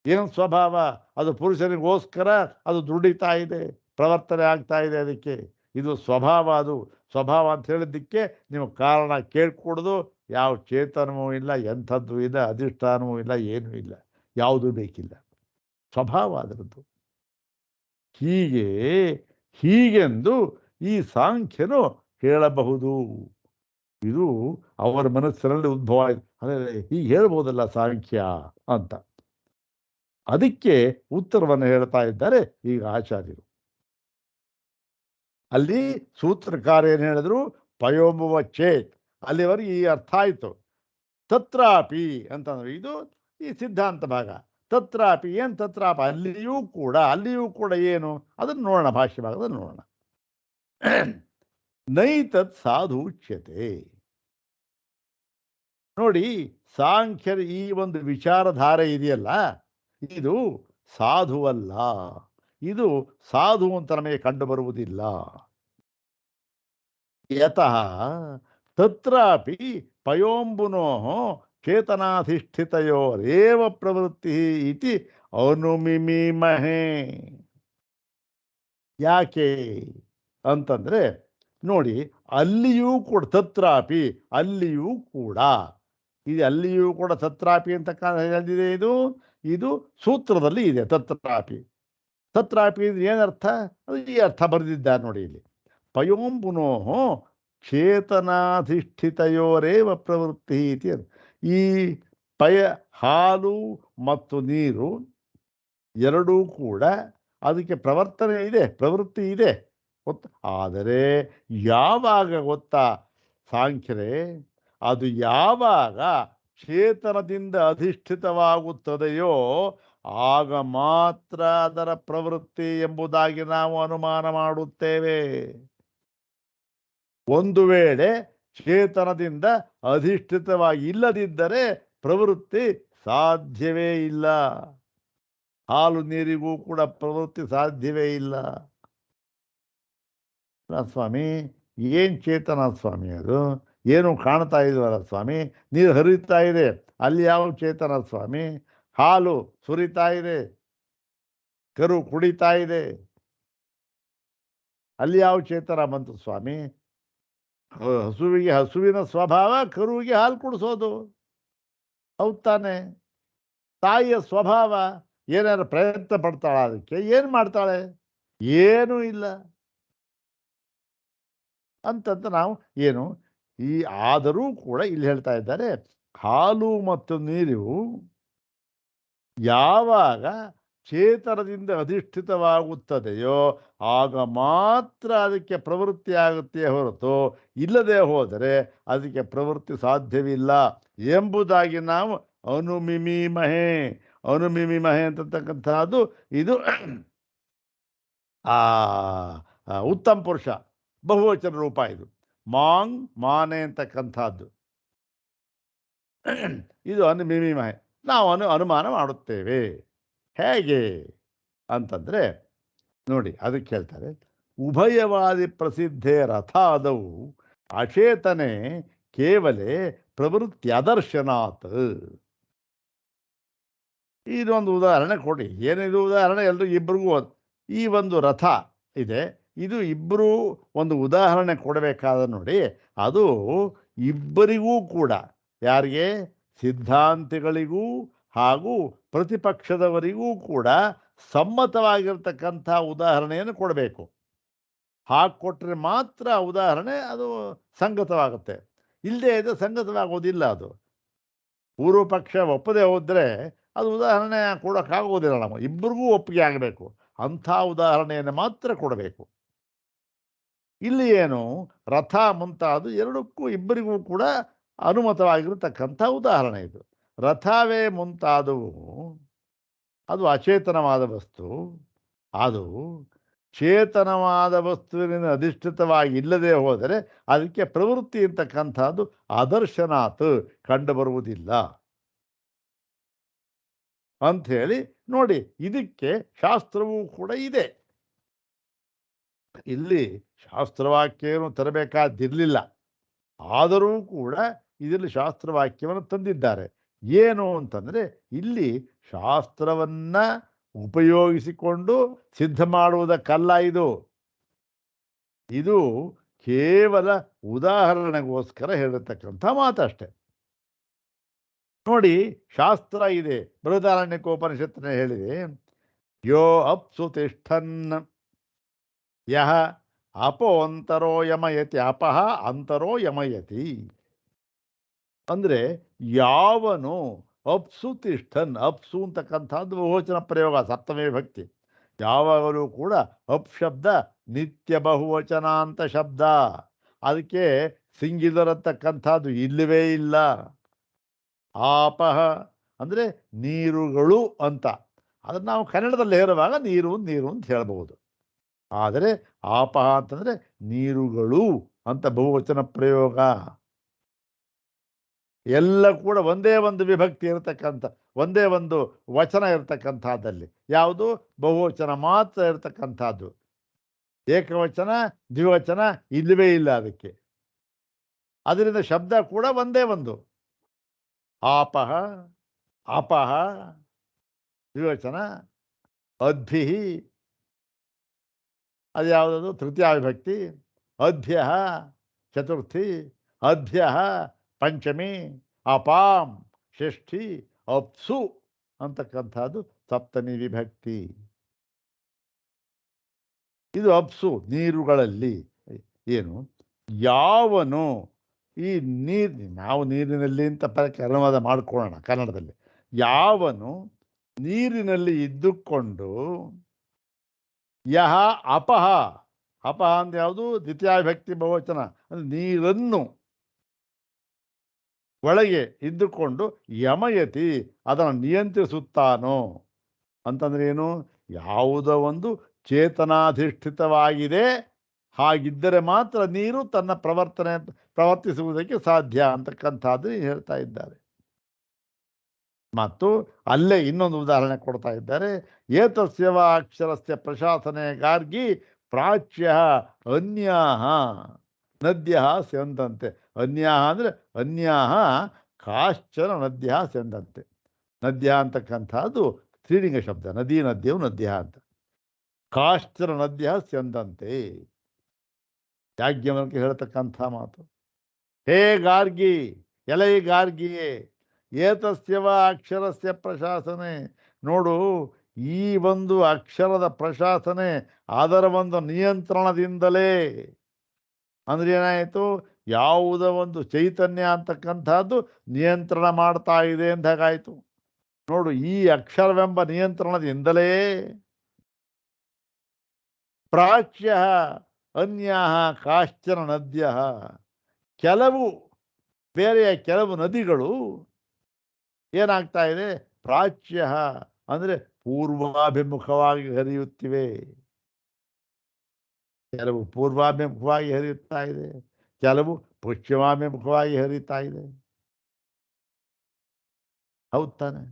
ಏನು ಸ್ವಭಾವ? ಅದು ಪುರುಷನಿಗೋಸ್ಕರ ಅದು ದುಡಿತಾ ಇದೆ, ಪ್ರವರ್ತನೆ ಆಗ್ತಾ ಇದೆ. ಅದಕ್ಕೆ ಇದು ಸ್ವಭಾವ. ಅದು ಸ್ವಭಾವ ಅಂತ ಹೇಳಿದ್ದಕ್ಕೆ ನೀವು ಕಾರಣ ಕೇಳ್ಕೊಡೋದು. ಯಾವ ಚೇತನವೂ ಇಲ್ಲ, ಎಂಥದ್ದು ಇಲ್ಲ, ಅಧಿಷ್ಠಾನವೂ ಇಲ್ಲ, ಏನೂ ಇಲ್ಲ, ಯಾವುದೂ ಬೇಕಿಲ್ಲ. ಸ್ವಭಾವ ಅದರದ್ದು. ಹೀಗೆಂದು ಈ ಸಾಂಖ್ಯನು ಹೇಳಬಹುದು. ಇದು ಅವರ ಮನಸ್ಸಿನಲ್ಲಿ ಉದ್ಭವ ಆಯ್ತು. ಅದೇ ಹೀಗೆ ಹೇಳ್ಬೋದಲ್ಲ ಸಾಂಖ್ಯ ಅಂತ. ಅದಕ್ಕೆ ಉತ್ತರವನ್ನು ಹೇಳ್ತಾ ಇದ್ದಾರೆ ಈಗ ಆಚಾರ್ಯರು. ಅಲ್ಲಿ ಸೂತ್ರಕಾರ ಏನು ಹೇಳಿದ್ರು, ಪಯೋಂಬುವ ಚೇತ್, ಅಲ್ಲಿವರೆಗೆ ಈ ಅರ್ಥ ಆಯಿತು. ತತ್ರಾಪಿ ಅಂತಂದ್ರೆ ಇದು ಈ ಸಿದ್ಧಾಂತ ಭಾಗ. ತತ್ರಾಪಿ ಏನು ತತ್ರಾಪ, ಅಲ್ಲಿಯೂ ಕೂಡ ಏನು ಅದನ್ನು ನೋಡೋಣ, ಭಾಷ್ಯ ಭಾಗದಲ್ಲಿ ನೋಡೋಣ. ನೈತತ್ ಸಾಧು ಉಚ್ಯತೆ. ನೋಡಿ, ಸಾಂಖ್ಯರ ಈ ಒಂದು ವಿಚಾರಧಾರೆ ಇದೆಯಲ್ಲ, ಇದು ಸಾಧುವಲ್ಲ, ಇದು ಸಾಧು ಅಂತ ನಮಗೆ ಕಂಡು ಬರುವುದಿಲ್ಲ. ಯತಃ ತತ್ರಾಪಿ ಪಯೋಂಬುನೋ ಚೇತನಾಧಿಷ್ಠಿತಯೋರೇವ ಪ್ರವೃತ್ತಿ ಇತಿ ಅನುಮಿಮೀಮಹೇ. ಯಾಕೆ ಅಂತಂದ್ರೆ ನೋಡಿ, ಅಲ್ಲಿಯೂ ಕೂಡ ತತ್ರಾಪಿ, ಅಲ್ಲಿಯೂ ಕೂಡ ಅಲ್ಲಿಯೂ ಕೂಡ ತತ್ರಾಪಿ ಅಂತ ಹೇಳಿದೆ. ಇದು ಸೂತ್ರದಲ್ಲಿ ಇದೆ. ತತ್ರಾಪಿ ಏನರ್ಥ, ಅದು ಈ ಅರ್ಥ ಬರೆದಿದ್ದಾರೆ ನೋಡಿ ಇಲ್ಲಿ. ಪಯೋಂಬುನೋ ಚೇತನಾಧಿಷ್ಠಿತಯೋರೇವ ಪ್ರವೃತ್ತಿ ಇತಿ. ಈ ಹಾಲು ಮತ್ತು ನೀರು ಎರಡೂ ಕೂಡ ಅದಕ್ಕೆ ಪ್ರವೃತ್ತಿ ಇದೆ. ಆದರೆ ಯಾವಾಗ ಗೊತ್ತಾ ಸಾಂಖ್ಯರೇ, ಅದು ಯಾವಾಗ ಚೇತನದಿಂದ ಅಧಿಷ್ಠಿತವಾಗುತ್ತದೆಯೋ ಆಗ ಮಾತ್ರ ಅದರ ಪ್ರವೃತ್ತಿ ಎಂಬುದಾಗಿ ನಾವು ಅನುಮಾನ ಮಾಡುತ್ತೇವೆ. ಒಂದು ವೇಳೆ ಚೇತನದಿಂದ ಅಧಿಷ್ಠಿತವಾಗಿ ಇಲ್ಲದಿದ್ದರೆ ಪ್ರವೃತ್ತಿ ಸಾಧ್ಯವೇ ಇಲ್ಲ. ಹಾಲು ನೀರಿಗೂ ಕೂಡ ಪ್ರವೃತ್ತಿ ಸಾಧ್ಯವೇ ಇಲ್ಲ. ಸ್ವಾಮಿ, ಏನು ಚೇತನ ಸ್ವಾಮಿ, ಅದು ಏನು ಕಾಣ್ತಾ ಇದೆಯಲ್ಲ ಸ್ವಾಮಿ, ನೀರು ಹರಿತಾ ಇದೆ, ಅಲ್ಲಿ ಯಾವ ಚೇತನ ಸ್ವಾಮಿ? ಹಾಲು ಸುರಿತಾ ಇದೆ, ಕರು ಕುಡಿತಾ ಇದೆ, ಅಲ್ಲಿ ಯಾವ ಚೇತನ ಬಂತು ಸ್ವಾಮಿ? ಹಸುವಿನ ಸ್ವಭಾವ ಕರುವಿಗೆ ಹಾಲು ಕುಡಿಸೋದು, ಹೌದು ತಾನೆ? ತಾಯಿಯ ಸ್ವಭಾವ ಏನಾದ್ರು ಪ್ರಯತ್ನ ಪಡ್ತಾಳ, ಅದಕ್ಕೆ ಏನು ಮಾಡ್ತಾಳೆ? ಏನೂ ಇಲ್ಲ ಅಂತಂತ ನಾವು ಏನು ಆದರೂ ಕೂಡ ಇಲ್ಲಿ ಹೇಳ್ತಾ ಇದ್ದಾರೆ, ಹಾಲು ಮತ್ತು ನೀರು ಯಾವಾಗ ಚೇತನದಿಂದ ಅಧಿಷ್ಠಿತವಾಗುತ್ತದೆಯೋ ಆಗ ಮಾತ್ರ ಅದಕ್ಕೆ ಪ್ರವೃತ್ತಿ ಆಗುತ್ತೆ ಹೊರತು ಇಲ್ಲದೆ ಹೋದರೆ ಅದಕ್ಕೆ ಪ್ರವೃತ್ತಿ ಸಾಧ್ಯವಿಲ್ಲ ಎಂಬುದಾಗಿ ನಾವು ಅನುಮಿಮೀಮಹೇ ಅಂತಕ್ಕಂಥದ್ದು ಇದು ಉತ್ತಮ ಪುರುಷ ಬಹುವಚನ ರೂಪ. ಇದು ಮಾನೆ ಅಂತಕ್ಕಂಥದ್ದು, ಇದು ಅನುಮಿಮೀಮಹೇ ನಾವು ಅನುಮಾನ ಮಾಡುತ್ತೇವೆ. ಹೇಗೆ ಅಂತಂದರೆ ನೋಡಿ, ಅದಕ್ಕೆ ಹೇಳ್ತಾರೆ, ಉಭಯವಾದಿ ಪ್ರಸಿದ್ಧೇ ರಥಾದವು ಅಚೇತನೆ ಕೇವಲೆ ಪ್ರವೃತ್ತಿ ಅದರ್ಶನಾತ್. ಇದೊಂದು ಉದಾಹರಣೆ ಕೊಡಿ. ಏನಿದು ಉದಾಹರಣೆ? ಎಲ್ಲರೂ ಇಬ್ಬರಿಗೂ ಈ ಒಂದು ರಥ ಇದೆ, ಇದು ಇಬ್ಬರು ಒಂದು ಉದಾಹರಣೆ ಕೊಡಬೇಕಾದ ನೋಡಿ, ಅದು ಇಬ್ಬರಿಗೂ ಕೂಡ, ಯಾರಿಗೆ? ಸಿದ್ಧಾಂತಿಗಳಿಗೂ ಹಾಗೂ ಪ್ರತಿಪಕ್ಷದವರಿಗೂ ಕೂಡ ಸಮ್ಮತವಾಗಿರ್ತಕ್ಕಂಥ ಉದಾಹರಣೆಯನ್ನು ಕೊಡಬೇಕು. ಹಾಗೆ ಕೊಟ್ಟರೆ ಮಾತ್ರ ಉದಾಹರಣೆ ಅದು ಸಂಗತವಾಗುತ್ತೆ, ಇಲ್ಲದೇ ಇದೆ ಸಂಗತವಾಗೋದಿಲ್ಲ. ಅದು ಪೂರ್ವ ಪಕ್ಷ ಒಪ್ಪದೆ ಹೋದರೆ ಅದು ಉದಾಹರಣೆ ಕೊಡೋಕ್ಕಾಗೋದಿಲ್ಲ. ನಾವು ಇಬ್ಬರಿಗೂ ಒಪ್ಪಿಗೆ ಆಗಬೇಕು, ಅಂಥ ಉದಾಹರಣೆಯನ್ನು ಮಾತ್ರ ಕೊಡಬೇಕು. ಇಲ್ಲಿ ಏನು ರಥ ಮುಂತಾದ ಎರಡಕ್ಕೂ ಇಬ್ಬರಿಗೂ ಕೂಡ ಅನುಮತವಾಗಿರತಕ್ಕಂಥ ಉದಾಹರಣೆ ಇದು. ರಥವೇ ಮುಂತಾದವು ಅದು ಅಚೇತನವಾದ ವಸ್ತು, ಅದು ಚೇತನವಾದ ವಸ್ತುವಿನಿಂದ ಅಧಿಷ್ಠಿತವಾಗಿ ಇಲ್ಲದೆ ಹೋದರೆ ಅದಕ್ಕೆ ಪ್ರವೃತ್ತಿ ಅಂತಕ್ಕಂಥದ್ದು ಅದರ್ಶನಾತ್ ಕಂಡುಬರುವುದಿಲ್ಲ ಅಂಥೇಳಿ ನೋಡಿ. ಇದಕ್ಕೆ ಶಾಸ್ತ್ರವೂ ಕೂಡ ಇದೆ. ಇಲ್ಲಿ ಶಾಸ್ತ್ರವಾಕ್ಯವನ್ನು ತರಬೇಕಾದಿರಲಿಲ್ಲ, ಆದರೂ ಕೂಡ ಇದರಲ್ಲಿ ಶಾಸ್ತ್ರವಾಕ್ಯವನ್ನು ತಂದಿದ್ದಾರೆ. ಏನು ಅಂತಂದರೆ, ಇಲ್ಲಿ ಶಾಸ್ತ್ರವನ್ನ ಉಪಯೋಗಿಸಿಕೊಂಡು ಸಿದ್ಧ ಮಾಡುವುದಕ್ಕಲ್ಲ, ಇದು ಕೇವಲ ಉದಾಹರಣೆಗೋಸ್ಕರ ಹೇಳಿರ್ತಕ್ಕಂಥ ಮಾತಷ್ಟೆ. ನೋಡಿ, ಶಾಸ್ತ್ರ ಇದೆ, ಬೃಹದಾರಣ್ಯಕೋಪನಿಷತ್ತಿನ ಹೇಳಿದೆ, ಯೋ ಅಪ್ಸು ತಿಷ್ಠನ್ ಯಹ ಅಪೋ ಅಂತರೋ ಯಮಯತಿ, ಅಪಹ ಅಂತರೋ ಯಮಯತಿ. ಅಂದರೆ ಯಾವನು ಅಪ್ಸು ತಿಷ್ಠನ್, ಅಪ್ಸು ಅಂತಕ್ಕಂಥದ್ದು ಬಹುವಚನ ಪ್ರಯೋಗ, ಸಪ್ತಮಿ ವಿಭಕ್ತಿ. ಯಾವಾಗಲೂ ಕೂಡ ಅಪ್ ಶಬ್ದ ನಿತ್ಯ ಬಹುವಚನ ಅಂತ ಶಬ್ದ, ಅದಕ್ಕೆ ಸಿಂಗ್ಯುಲರ್ ಅಂತಕ್ಕಂಥದ್ದು ಇಲ್ಲವೇ ಇಲ್ಲ. ಆಪಹ ಅಂದರೆ ನೀರುಗಳು ಅಂತ, ಅದನ್ನು ನಾವು ಕನ್ನಡದಲ್ಲಿ ಹೇರುವಾಗ ನೀರು ನೀರು ಅಂತ ಹೇಳ್ಬೋದು. ಆದರೆ ಆಪಹ ಅಂತಂದರೆ ನೀರುಗಳು ಅಂತ ಬಹುವಚನ ಪ್ರಯೋಗ. ಎಲ್ಲ ಕೂಡ ಒಂದೇ ಒಂದು ವಿಭಕ್ತಿ ಇರತಕ್ಕಂಥ, ಒಂದೇ ಒಂದು ವಚನ ಇರತಕ್ಕಂಥದ್ದಲ್ಲಿ ಯಾವುದು ಬಹುವಚನ ಮಾತ್ರ ಇರತಕ್ಕಂಥದ್ದು. ಏಕವಚನ ದ್ವಿವಚನ ಇಲ್ಲವೇ ಇಲ್ಲ ಅದಕ್ಕೆ. ಅದರಿಂದ ಶಬ್ದ ಕೂಡ ಒಂದೇ ಒಂದು, ಆಪಹ, ಅಪಹ ದ್ವಿವಚನ, ಅದ್ಭಿ ಅದು ಯಾವುದದು ತೃತೀಯ ವಿಭಕ್ತಿ, ಅದ್ಭ್ಯ ಚತುರ್ಥಿ, ಅದ್ಭ್ಯ ಪಂಚಮಿ, ಅಪಾಂ ಷಷ್ಠಿ, ಅಪ್ಸು ಅಂತಕ್ಕಂಥದ್ದು ಸಪ್ತಮಿ ವಿಭಕ್ತಿ. ಇದು ಅಪ್ಸು ನೀರುಗಳಲ್ಲಿ. ಏನು ಯಾವನು ಈ ನೀರು, ನಾವು ನೀರಿನಲ್ಲಿ ಅಂತ ಅನುವಾದ ಮಾಡಿಕೊಳ್ಳೋಣ ಕನ್ನಡದಲ್ಲಿ. ಯಾವನು ನೀರಿನಲ್ಲಿ ಇದ್ದುಕೊಂಡು ಯಹ ಅಪಹ, ಅಪಹ ಅಂತ ಯಾವುದು ದ್ವಿತೀಯ ವಿಭಕ್ತಿ ಬಹುವಚನ, ಅಂದರೆ ನೀರನ್ನು ಒಳಗೆ ಇದ್ದುಕೊಂಡು ಯಮಯತಿ ಅದನ್ನು ನಿಯಂತ್ರಿಸುತ್ತಾನೋ ಅಂತಂದ್ರೆ ಏನು, ಯಾವುದೋ ಒಂದು ಚೇತನಾಧಿಷ್ಠಿತವಾಗಿದೆ, ಹಾಗಿದ್ದರೆ ಮಾತ್ರ ನೀರು ತನ್ನ ಪ್ರವರ್ತಿಸುವುದಕ್ಕೆ ಸಾಧ್ಯ ಅಂತಕ್ಕಂಥದ್ದು ಹೇಳ್ತಾ ಇದ್ದಾರೆ. ಮತ್ತು ಅಲ್ಲೇ ಇನ್ನೊಂದು ಉದಾಹರಣೆ ಕೊಡ್ತಾ ಇದ್ದಾರೆ. ಏತಸ್ಯವ ಅಕ್ಷರಸ್ಯ ಪ್ರಶಾಸನೆ ಗಾರ್ಗಿ ಪ್ರಾಚ್ಯ ಅನ್ಯಾಹ ನದ್ಯ ಸ್ಯಂದಂತೆ. ಅನ್ಯಾಹ ಅಂದರೆ ಅನ್ಯಾಹ ಕಾಶ್ಚನ ನದ್ಯ ಸ್ಯಂದಂತೆ. ನದ್ಯ ಅಂತಕ್ಕಂಥದ್ದು ಸ್ತ್ರೀಲಿಂಗ ಶಬ್ದ, ನದಿ ನದ್ಯವು ನದ್ಯ ಅಂತ. ಕಾಶ್ಚನ ನದ್ಯ ಸ್ಯಂದಂತೆ, ಯಾಜ್ಞವಲ್ಕ್ಯ ಹೇಳ್ತಕ್ಕಂಥ ಮಾತು. ಹೇ ಗಾರ್ಗಿ, ಎಲೈ ಗಾರ್ಗಿಯೇ, ಏತಸ್ಯವ ಅಕ್ಷರಸ್ಯ ಪ್ರಶಾಸನೆ, ನೋಡು ಈ ಒಂದು ಅಕ್ಷರದ ಪ್ರಶಾಸನೆ, ಅದರ ಒಂದು ನಿಯಂತ್ರಣದಿಂದಲೇ. ಅಂದ್ರೆ ಏನಾಯಿತು, ಯಾವುದೋ ಒಂದು ಚೈತನ್ಯ ಅಂತಕ್ಕಂಥದ್ದು ನಿಯಂತ್ರಣ ಮಾಡ್ತಾ ಇದೆ ಅಂದಾಗಾಯಿತು. ನೋಡು ಈ ಅಕ್ಷರವೆಂಬ ನಿಯಂತ್ರಣದಿಂದಲೇ ಪ್ರಾಚ್ಯ ಅನ್ಯಾಹ ಕಾಶ್ಚನ ನದ್ಯ, ಕೆಲವು ಬೇರೆಯ ಕೆಲವು ನದಿಗಳು ಏನಾಗ್ತಾ ಇದೆ, ಪ್ರಾಚ್ಯ ಅಂದರೆ ಪೂರ್ವಾಭಿಮುಖವಾಗಿ ಹರಿಯುತ್ತಿವೆ. ಕೆಲವು ಪೂರ್ವಾಭಿಮುಖವಾಗಿ ಹರಿಯುತ್ತಾ ಇದೆ, ಕೆಲವು ಪಶ್ಚಿಮಾಭಿಮುಖವಾಗಿ ಹರಿಯುತ್ತಾ ಇದೆ. ಹೌದು ತಾನೆ?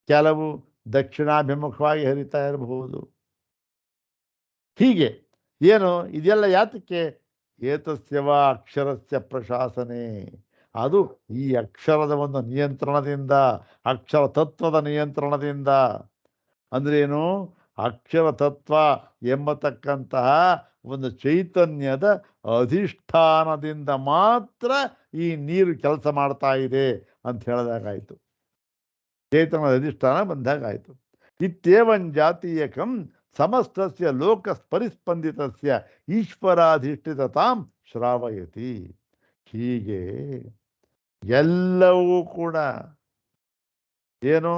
ಕೆಲವು ದಕ್ಷಿಣಾಭಿಮುಖವಾಗಿ ಹರಿತಾ ಇರಬಹುದು. ಹೀಗೆ ಏನು ಇದೆಲ್ಲ ಯಾತಕ್ಕೆ, ಏತಸ್ಯವ ಅಕ್ಷರಸ್ಯ ಪ್ರಶಾಸನೆ, ಅದು ಈ ಅಕ್ಷರದ ಒಂದು ನಿಯಂತ್ರಣದಿಂದ, ಅಕ್ಷರ ತತ್ವದ ನಿಯಂತ್ರಣದಿಂದ. ಅಂದ್ರೇನು, ಅಕ್ಷರ ತತ್ವ ಎಂಬತಕ್ಕಂತಹ ಒಂದು ಚೈತನ್ಯದ ಅಧಿಷ್ಠಾನದಿಂದ ಮಾತ್ರ ಈ ನೀರು ಕೆಲಸ ಮಾಡ್ತಾ ಇದೆ ಅಂತ ಹೇಳಿದಾಗಾಯಿತು. ಚೇತನದ ಅಧಿಷ್ಠಾನ ಬಂದಾಗಾಯಿತು. ಇತ್ಯೇವಂಜಾತೀಯಕಂ ಸಮಸ್ತಸ್ಯ ಲೋಕ ಪರಿಸ್ಪಂದಿತಸ್ಯ ಈಶ್ವರಾಧಿಷ್ಠಿತತಾಂ ಶ್ರಾವಯತಿ. ಹೀಗೆ ಎಲ್ಲವೂ ಕೂಡ ಏನು,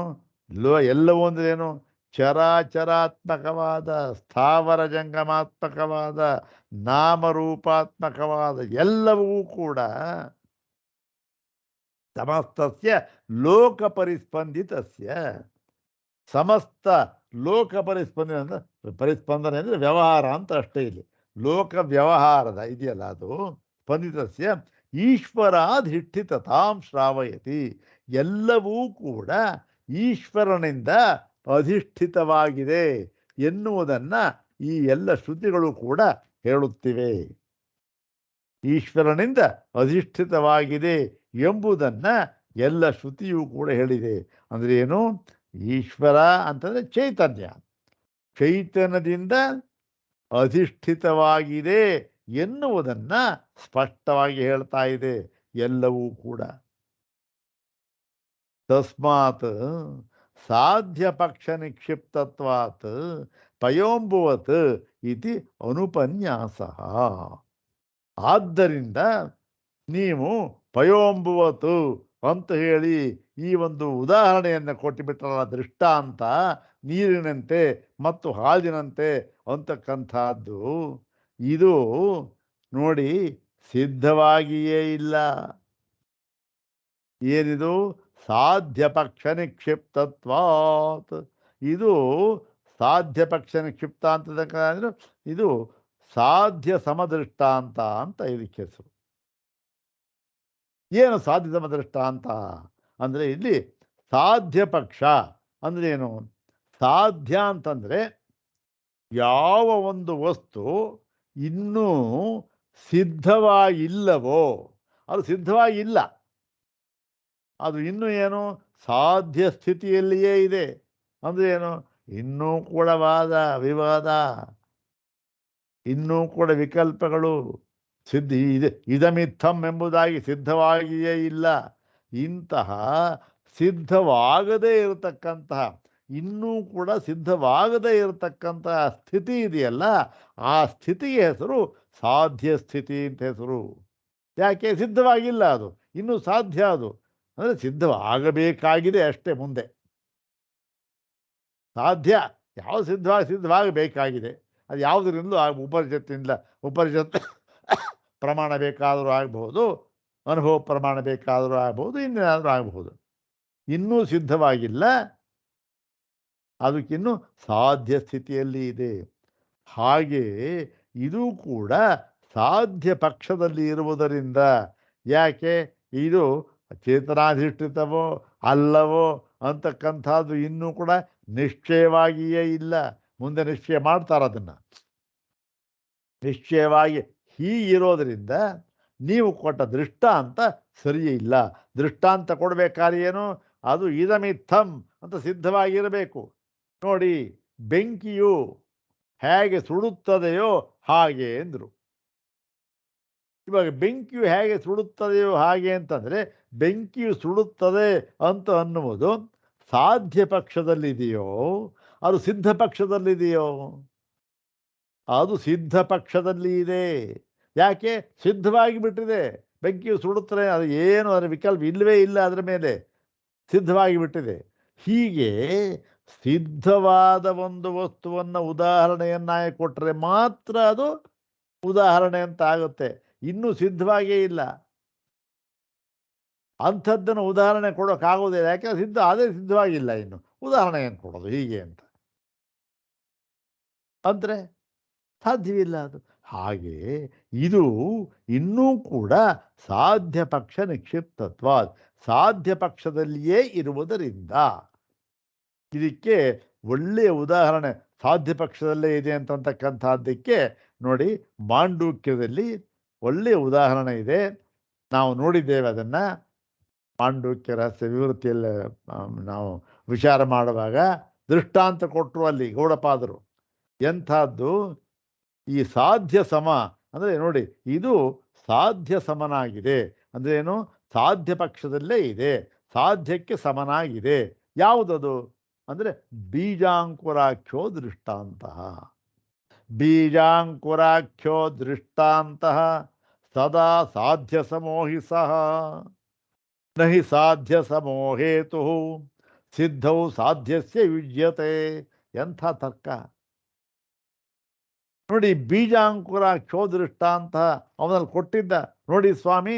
ಎಲ್ಲವೂ ಅಂದ್ರೆ ಏನು, ಚರಾಚರಾತ್ಮಕವಾದ, ಸ್ಥಾವರ ಜಂಗಮಾತ್ಮಕವಾದ, ನಾಮರೂಪಾತ್ಮಕವಾದ ಎಲ್ಲವೂ ಕೂಡ ಸಮಸ್ತಸ್ಯ ಲೋಕ ಪರಿಸ್ಪಂದಿತಸ್ಯ, ಸಮಸ್ತ ಲೋಕ ಪರಿಸ್ಪಂದನೆ ಅಂದರೆ ವ್ಯವಹಾರ ಅಂತ ಅಷ್ಟೇ. ಇಲ್ಲಿ ಲೋಕ ವ್ಯವಹಾರದ ಇದೆಯಲ್ಲ ಅದು, ಸ್ಪಂದಿತಸ್ಯ ಈಶ್ವರಾಧಿಷ್ಠಿತತಾಂ ಶ್ರಾವಯತಿ, ಎಲ್ಲವೂ ಕೂಡ ಈಶ್ವರನಿಂದ ಅಧಿಷ್ಠಿತವಾಗಿದೆ ಎನ್ನುವುದನ್ನು ಈ ಎಲ್ಲ ಶ್ರುತಿಗಳು ಕೂಡ ಹೇಳುತ್ತಿವೆ. ಈಶ್ವರನಿಂದ ಅಧಿಷ್ಠಿತವಾಗಿದೆ ಎಂಬುದನ್ನು ಎಲ್ಲ ಶ್ರುತಿಯೂ ಕೂಡ ಹೇಳಿದೆ. ಅಂದರೆ ಏನು, ಈಶ್ವರ ಅಂತಂದರೆ ಚೈತನ್ಯ, ಚೈತನ್ಯದಿಂದ ಅಧಿಷ್ಠಿತವಾಗಿದೆ ಎನ್ನುವುದನ್ನು ಸ್ಪಷ್ಟವಾಗಿ ಹೇಳ್ತಾ ಇದೆ ಎಲ್ಲವೂ ಕೂಡ. ತಸ್ಮಾತ್ ಸಾಧ್ಯ ಪಕ್ಷ ನಿಕ್ಷಿಪ್ತತ್ವಾತ್ ಪಯೋಂಬುವತ್ ಇತಿ ಅನುಪನ್ಯಾಸ. ಆದ್ದರಿಂದ ನೀವು ಪಯೋಂಬುವತು ಅಂತ ಹೇಳಿ ಈ ಒಂದು ಉದಾಹರಣೆಯನ್ನು ಕೊಟ್ಟುಬಿಟ್ರಲ್ಲ, ದೃಷ್ಟಾಂತ ನೀರಿನಂತೆ ಮತ್ತು ಹಾಲಿನಂತೆ ಅಂತಕ್ಕಂಥದ್ದು, ಇದು ನೋಡಿ ಸಿದ್ಧವಾಗಿಯೇ ಇಲ್ಲ. ಏನಿದು? ಸಾಧ್ಯ ಪಕ್ಷ ನಿಕ್ಷಿಪ್ತತ್ವಾತ್. ಇದು ಸಾಧ್ಯ ಪಕ್ಷ ನಿಕ್ಷಿಪ್ತ ಅಂತಂದ್ರೆ ಇದು ಸಾಧ್ಯ ಸಮದೃಷ್ಟಾಂತ ಅಂತ ಇದಕ್ಕೆ ಹೆಸರು. ಏನು ಸಾಧ್ಯ ಸಮದೃಷ್ಟಾಂತ ಅಂದರೆ ಇಲ್ಲಿ ಸಾಧ್ಯ ಪಕ್ಷ ಅಂದ್ರೆ ಏನು? ಸಾಧ್ಯ ಅಂತಂದ್ರೆ ಯಾವ ಒಂದು ವಸ್ತು ಇನ್ನೂ ಸಿದ್ಧವಾಗಿಲ್ಲವೋ, ಅದು ಸಿದ್ಧವಾಗಿಲ್ಲ, ಅದು ಇನ್ನೂ ಏನು ಸಾಧ್ಯ ಸ್ಥಿತಿಯಲ್ಲಿಯೇ ಇದೆ. ಅಂದರೆ ಏನು? ಇನ್ನೂ ಕೂಡ ವಾದ ವಿವಾದ, ಇನ್ನೂ ಕೂಡ ವಿಕಲ್ಪಗಳು, ಇದಮಿತ್ತಂ ಎಂಬುದಾಗಿ ಸಿದ್ಧವಾಗಿಯೇ ಇಲ್ಲ. ಇಂತಹ ಸಿದ್ಧವಾಗದೇ ಇರತಕ್ಕಂತಹ, ಇನ್ನೂ ಕೂಡ ಸಿದ್ಧವಾಗದೇ ಇರತಕ್ಕಂತಹ ಸ್ಥಿತಿ ಇದೆಯಲ್ಲ, ಆ ಸ್ಥಿತಿಗೆ ಹೆಸರು ಸಾಧ್ಯ ಸ್ಥಿತಿ ಅಂತ ಹೆಸರು. ಯಾಕೆ? ಸಿದ್ಧವಾಗಿಲ್ಲ, ಅದು ಇನ್ನೂ ಸಾಧ್ಯ. ಅದು ಅಂದರೆ ಸಿದ್ಧವಾಗಬೇಕಾಗಿದೆ ಅಷ್ಟೇ. ಮುಂದೆ ಸಾಧ್ಯ ಯಾವ ಸಿದ್ಧವಾಗಬೇಕಾಗಿದೆ. ಅದು ಯಾವುದರಿಂದಲೂ ಉಪನಿಷತ್ ಪ್ರಮಾಣ ಬೇಕಾದರೂ ಆಗಬಹುದು, ಅನುಭವ ಪ್ರಮಾಣ ಬೇಕಾದರೂ ಆಗಬಹುದು, ಇನ್ನೇನಾದರೂ ಆಗಬಹುದು. ಇನ್ನೂ ಸಿದ್ಧವಾಗಿಲ್ಲ, ಅದಕ್ಕಿನ್ನೂ ಸಾಧ್ಯ ಸ್ಥಿತಿಯಲ್ಲಿ ಇದೆ. ಹಾಗೆ ಇದು ಕೂಡ ಸಾಧ್ಯ ಪಕ್ಷದಲ್ಲಿ ಇರುವುದರಿಂದ, ಯಾಕೆ ಇದು ಚೇತನಾಧಿಷ್ಠಿತವೋ ಅಲ್ಲವೋ ಅಂತಕ್ಕಂಥದ್ದು ಇನ್ನೂ ಕೂಡ ನಿಶ್ಚಯವಾಗಿಯೇ ಇಲ್ಲ. ಮುಂದೆ ನಿಶ್ಚಯ ಮಾಡ್ತಾರೆ ಅದನ್ನು. ನಿಶ್ಚಯವಾಗಿ ಹೀಗಿರೋದ್ರಿಂದ ನೀವು ಕೊಟ್ಟ ದೃಷ್ಟಾಂತ ಸರಿಯೇ ಇಲ್ಲ. ದೃಷ್ಟಾಂತ ಕೊಡಬೇಕಾದ್ರೆ ಏನು? ಅದು ಇದಮಿತ್ತಂ ಅಂತ ಸಿದ್ಧವಾಗಿರಬೇಕು. ನೋಡಿ, ಬೆಂಕಿಯು ಹೇಗೆ ಸುಡುತ್ತದೆಯೋ ಹಾಗೆ ಎಂದರು. ಇವಾಗ ಬೆಂಕಿಯು ಹೇಗೆ ಸುಡುತ್ತದೆಯೋ ಹಾಗೆ ಅಂತಂದರೆ, ಬೆಂಕಿಯು ಸುಡುತ್ತದೆ ಅಂತ ಅನ್ನುವುದು ಸಾಧ್ಯ ಪಕ್ಷದಲ್ಲಿದೆಯೋ ಅದು ಸಿದ್ಧ ಪಕ್ಷದಲ್ಲಿದೆಯೋ? ಅದು ಸಿದ್ಧ ಪಕ್ಷದಲ್ಲಿ ಇದೆ. ಯಾಕೆ? ಸಿದ್ಧವಾಗಿ ಬಿಟ್ಟಿದೆ. ಬೆಂಕಿಯು ಸುಡುತ್ತದೆ, ಅದು ಏನು ಅದರ ವಿಕಲ್ಪ ಇಲ್ಲವೇ ಇಲ್ಲ, ಅದರ ಮೇಲೆ ಸಿದ್ಧವಾಗಿ ಬಿಟ್ಟಿದೆ. ಹೀಗೆ ಸಿದ್ಧವಾದ ಒಂದು ವಸ್ತುವನ್ನು ಉದಾಹರಣೆಯನ್ನಾಗಿ ಕೊಟ್ಟರೆ ಮಾತ್ರ ಅದು ಉದಾಹರಣೆ ಅಂತ ಆಗುತ್ತೆ. ಇನ್ನೂ ಸಿದ್ಧವಾಗೇ ಇಲ್ಲ, ಅಂಥದ್ದನ್ನು ಉದಾಹರಣೆ ಕೊಡೋಕ್ಕಾಗೋದಿಲ್ಲ. ಯಾಕೆ? ಅದೇ ಸಿದ್ಧವಾಗಿಲ್ಲ, ಇನ್ನು ಉದಾಹರಣೆ ಏನು ಕೊಡೋದು ಹೀಗೆ ಅಂತ ಅಂದರೆ ಸಾಧ್ಯವಿಲ್ಲ ಅದು. ಹಾಗೆ ಇದು ಇನ್ನೂ ಕೂಡ ಸಾಧ್ಯ ಪಕ್ಷ ನಿಕ್ಷಿಪ್ತತ್ವ, ಸಾಧ್ಯ ಪಕ್ಷದಲ್ಲಿಯೇ ಇರುವುದರಿಂದ ಇದಕ್ಕೆ ಒಳ್ಳೆಯ ಉದಾಹರಣೆ ಸಾಧ್ಯ ಪಕ್ಷದಲ್ಲೇ ಇದೆ ಅಂತಕ್ಕಂಥದ್ದಕ್ಕೆ ನೋಡಿ, ಮಾಂಡೂಕ್ಯದಲ್ಲಿ ಒಳ್ಳೆಯ ಉದಾಹರಣೆ ಇದೆ. ನಾವು ನೋಡಿದ್ದೇವೆ ಅದನ್ನು. ಮಾಂಡೂಕ್ಯ ರಹಸ್ಯ ವಿವೃತ್ತಿಯಲ್ಲಿ ನಾವು ವಿಚಾರ ಮಾಡುವಾಗ ದೃಷ್ಟಾಂತ ಕೊಟ್ಟರು ಅಲ್ಲಿ ಗೌಡಪಾದರು. ಎಂಥದ್ದು? ಈ ಸಾಧ್ಯ ಸಮ ಅಂದರೆ ನೋಡಿ, ಇದು ಸಾಧ್ಯ ಸಮನಾಗಿದೆ ಅಂದರೆ ಏನು? ಸಾಧ್ಯ ಪಕ್ಷದಲ್ಲೇ ಇದೆ, ಸಾಧ್ಯಕ್ಕೆ ಸಮನಾಗಿದೆ. ಯಾವುದದು ಅಂದರೆ ಬೀಜಾಂಕುರಾಖ್ಯೋ ದೃಷ್ಟಾಂತ. ಬೀಜಾಂಕುರಾಖ್ಯೋ ದೃಷ್ಟಾಂತ ಸದಾ ಸಾಧ್ಯ ಸಮೋಹಿ ಸಹ ನಹಿ ಸಾಧ್ಯ ಸಮೋಹೇತು ಸಿದ್ಧೌ ಸಾಧ್ಯಸ್ಯ ಯುಜ್ಯತೆ. ಎಂಥ ತರ್ಕ ನೋಡಿ. ಬೀಜಾಂಕುರಾಖ್ಯೋ ದೃಷ್ಟಾಂತ ಅವನಲ್ಲಿ ಕೊಟ್ಟಿದ್ದ ನೋಡಿ, ಸ್ವಾಮಿ